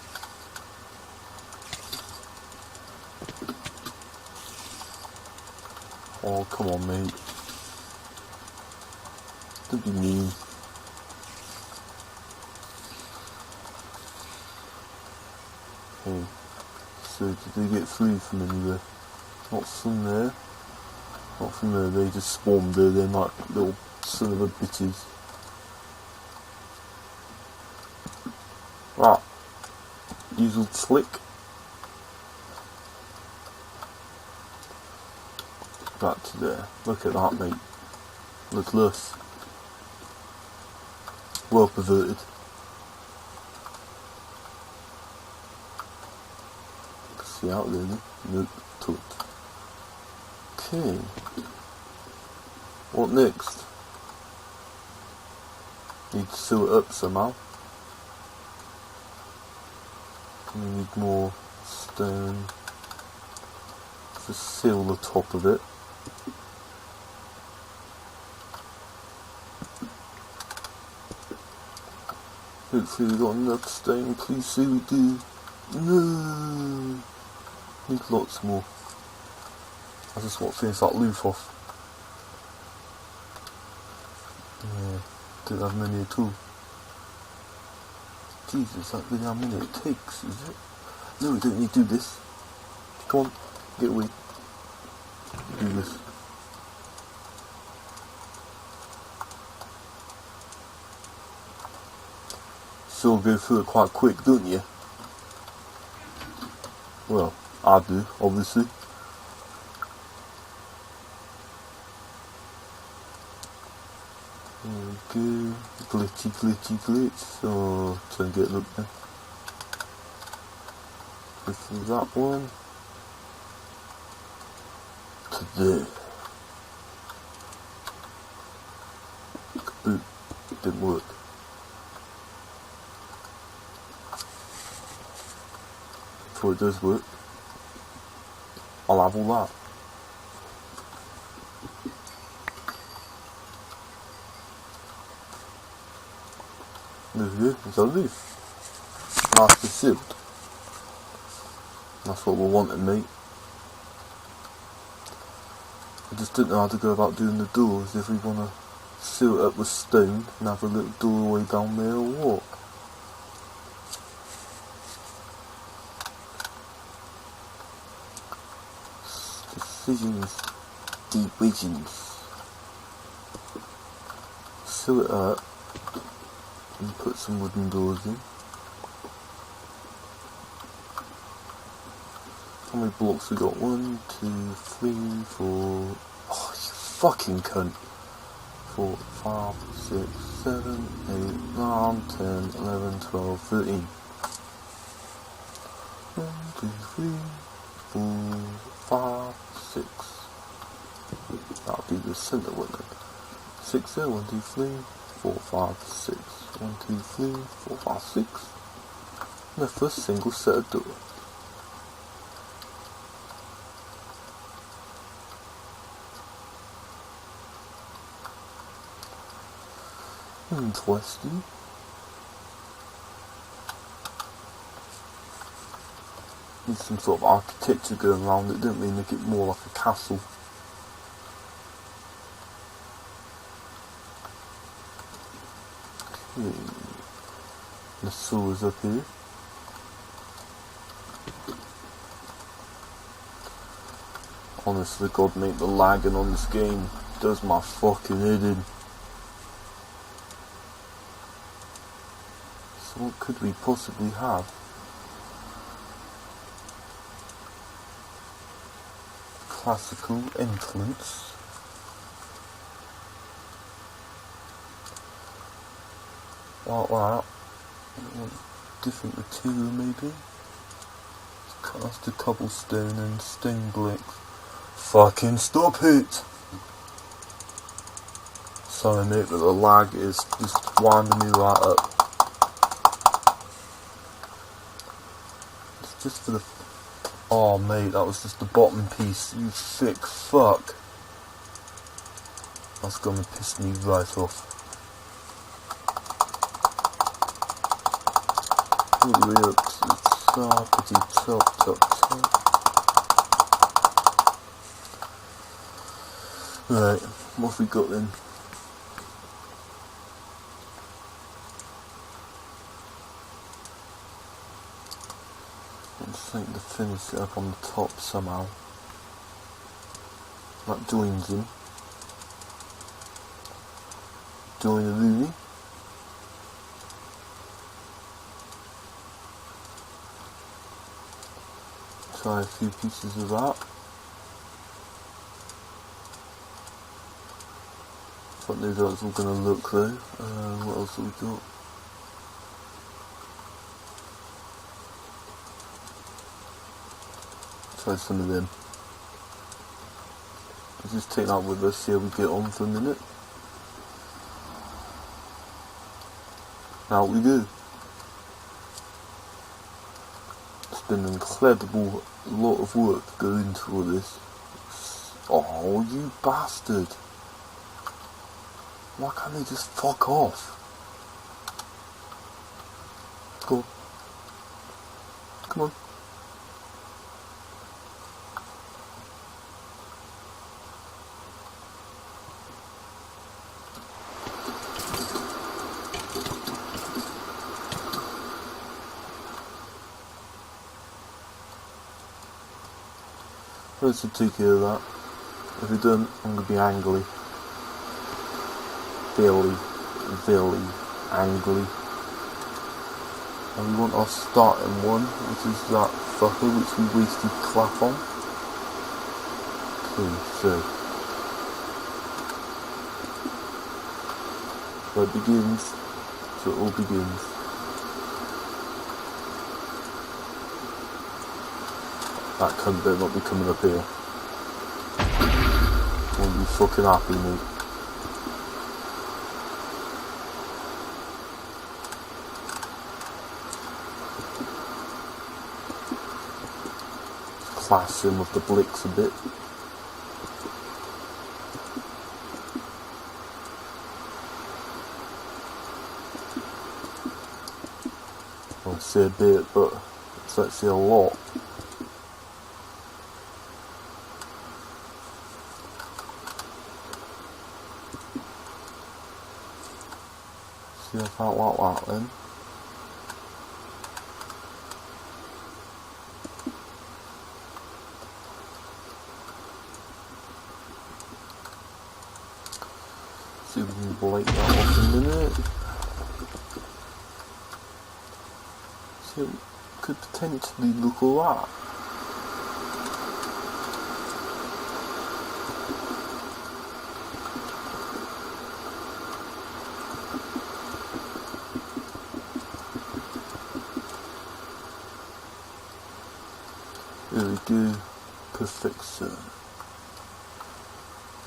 Oh, come on, mate. Don't be mean. Hey. So, did they get free from anywhere? Not from there. Not from there, they just spawned there. They're like little son of a bitches. Right. Usual flick. Back to there. Look at that, mate. Look at this. Well perverted. See out there, then? Nope. Tut. Okay. What next? Need to sew it up somehow. We need more stone to seal the top of it. Hopefully we got enough stone, please say we do. No! Need lots more. I just want to finish that roof off. Yeah, don't have many at all. Jesus, that's really how many it takes, is it? No, we don't need to do this. Come on, get away. Do this. Still go through it quite quick, don't you? Well, I do, obviously. There we go. Glitchy, glitchy, glitch. Oh, try and get it up there. This is that one. To there. Kaboom. Didn't work. Before it does work, I'll have all that. There we go, it's our roof. Nicely sealed. That's what we're wanting, mate. I just didn't know how to go about doing the doors, if we want to seal it up with stone and have a little doorway down there or what. Decisions, divisions. Seal it up and put some wooden doors in. How many blocks we got? 1, 2, 3, 4. Oh, you fucking cunt. 4, 5, 6, 7, 8, 9, 10, 11, 12, 13. 1, 2, 3, 4, 5, 6. That'll be the centre, wouldn't it? 6 there, 1, 2, 3, 4, 5, 6. 1, 2, 3, 4, 5, 6. And the first single set of doors. Interesting. Need some sort of architecture going around it, don't we? Make it more like a castle. Okay. The sewers up here. Honestly, God, mate, the lagging on this game does my fucking head in. So what could we possibly have? Classical entrance. Like that. Different material maybe. That's the cobblestone and stone blocks. Fucking stop it! Sorry mate, but the lag is just winding me right up. It's just for the... Oh mate, that was just the bottom piece, you sick fuck. That's gonna piss me right off. It looks, it's pretty top. Right, what have we got then? I just think to finish it up on the top somehow. That joins in. Join the Rooney. Try a few pieces of that. Don't know how it's all going to look though. What else have we got? Try some of them. Let's just take that with us, see how we get on for a minute. Out we go. It's been an incredible lot of work to go into all this. Oh, you bastard. Why can't they just fuck off? Go on. Come on. Let's take care of that. If we don't, I'm going to be angry. Very angry. And we want our starting one, which is that fucker which we wasted clap on. Okay, so it begins, so it all begins. That cunt better not be coming up here. Won't be fucking happy, mate. Clash him with the blicks a bit. I'll say a bit, but it's actually a lot. See if I like that then. See if we can blake that off in a minute. See, it could potentially look alright. There we go. Perfection.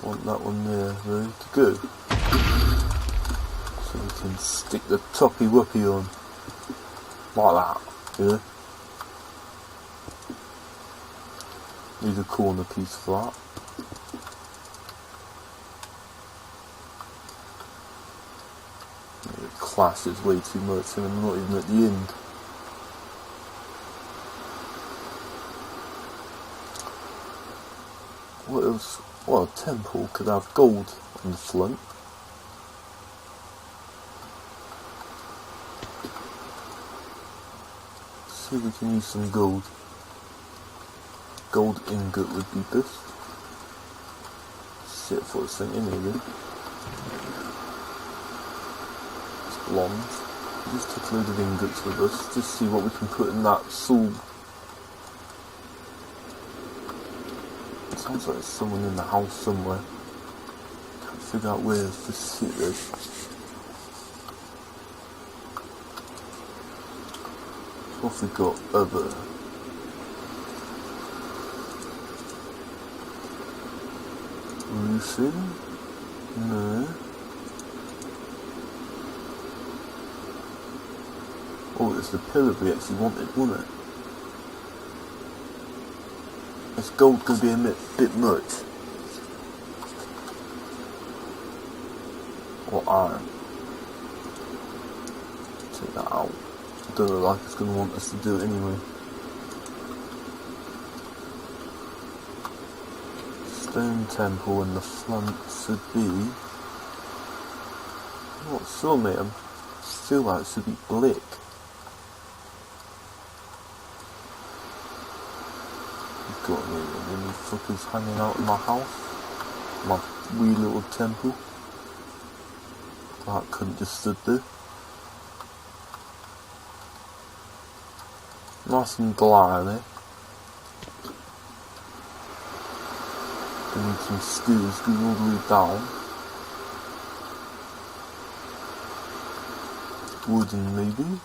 Want that one there, ready to go. So we can stick the toppy whoopy on. Like that, you know. Need a corner piece for that. It clashes way too much and I'm not even at the end. What else? Well, a temple could have gold on the front. See if we can use some gold. Gold ingot would be best. Shit, I thought it was something in here. It's blonde. Just took a load of ingots with us. Just see what we can put in that soul. Sounds like there's someone in the house somewhere. Can't figure out where the shit is. What have we got? Other. Lucy? No. Oh, it's the pillar we actually wanted, wasn't it? This gold could be a bit much. Or iron. Take that out. Don't look like it's going to want us to do it anyway. Stone temple in the front should be... I'm not sure, mate. I feel like it should be brick. Got any fuckers hanging out in my house? My wee little temple. That couldn't just stood there. Nice and dry there. I need some skills going all the way down. Wooden maybe.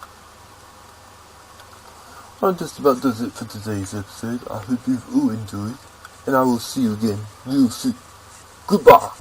That just about does it for today's episode. I hope you've all enjoyed, and I will see you again real soon. Goodbye!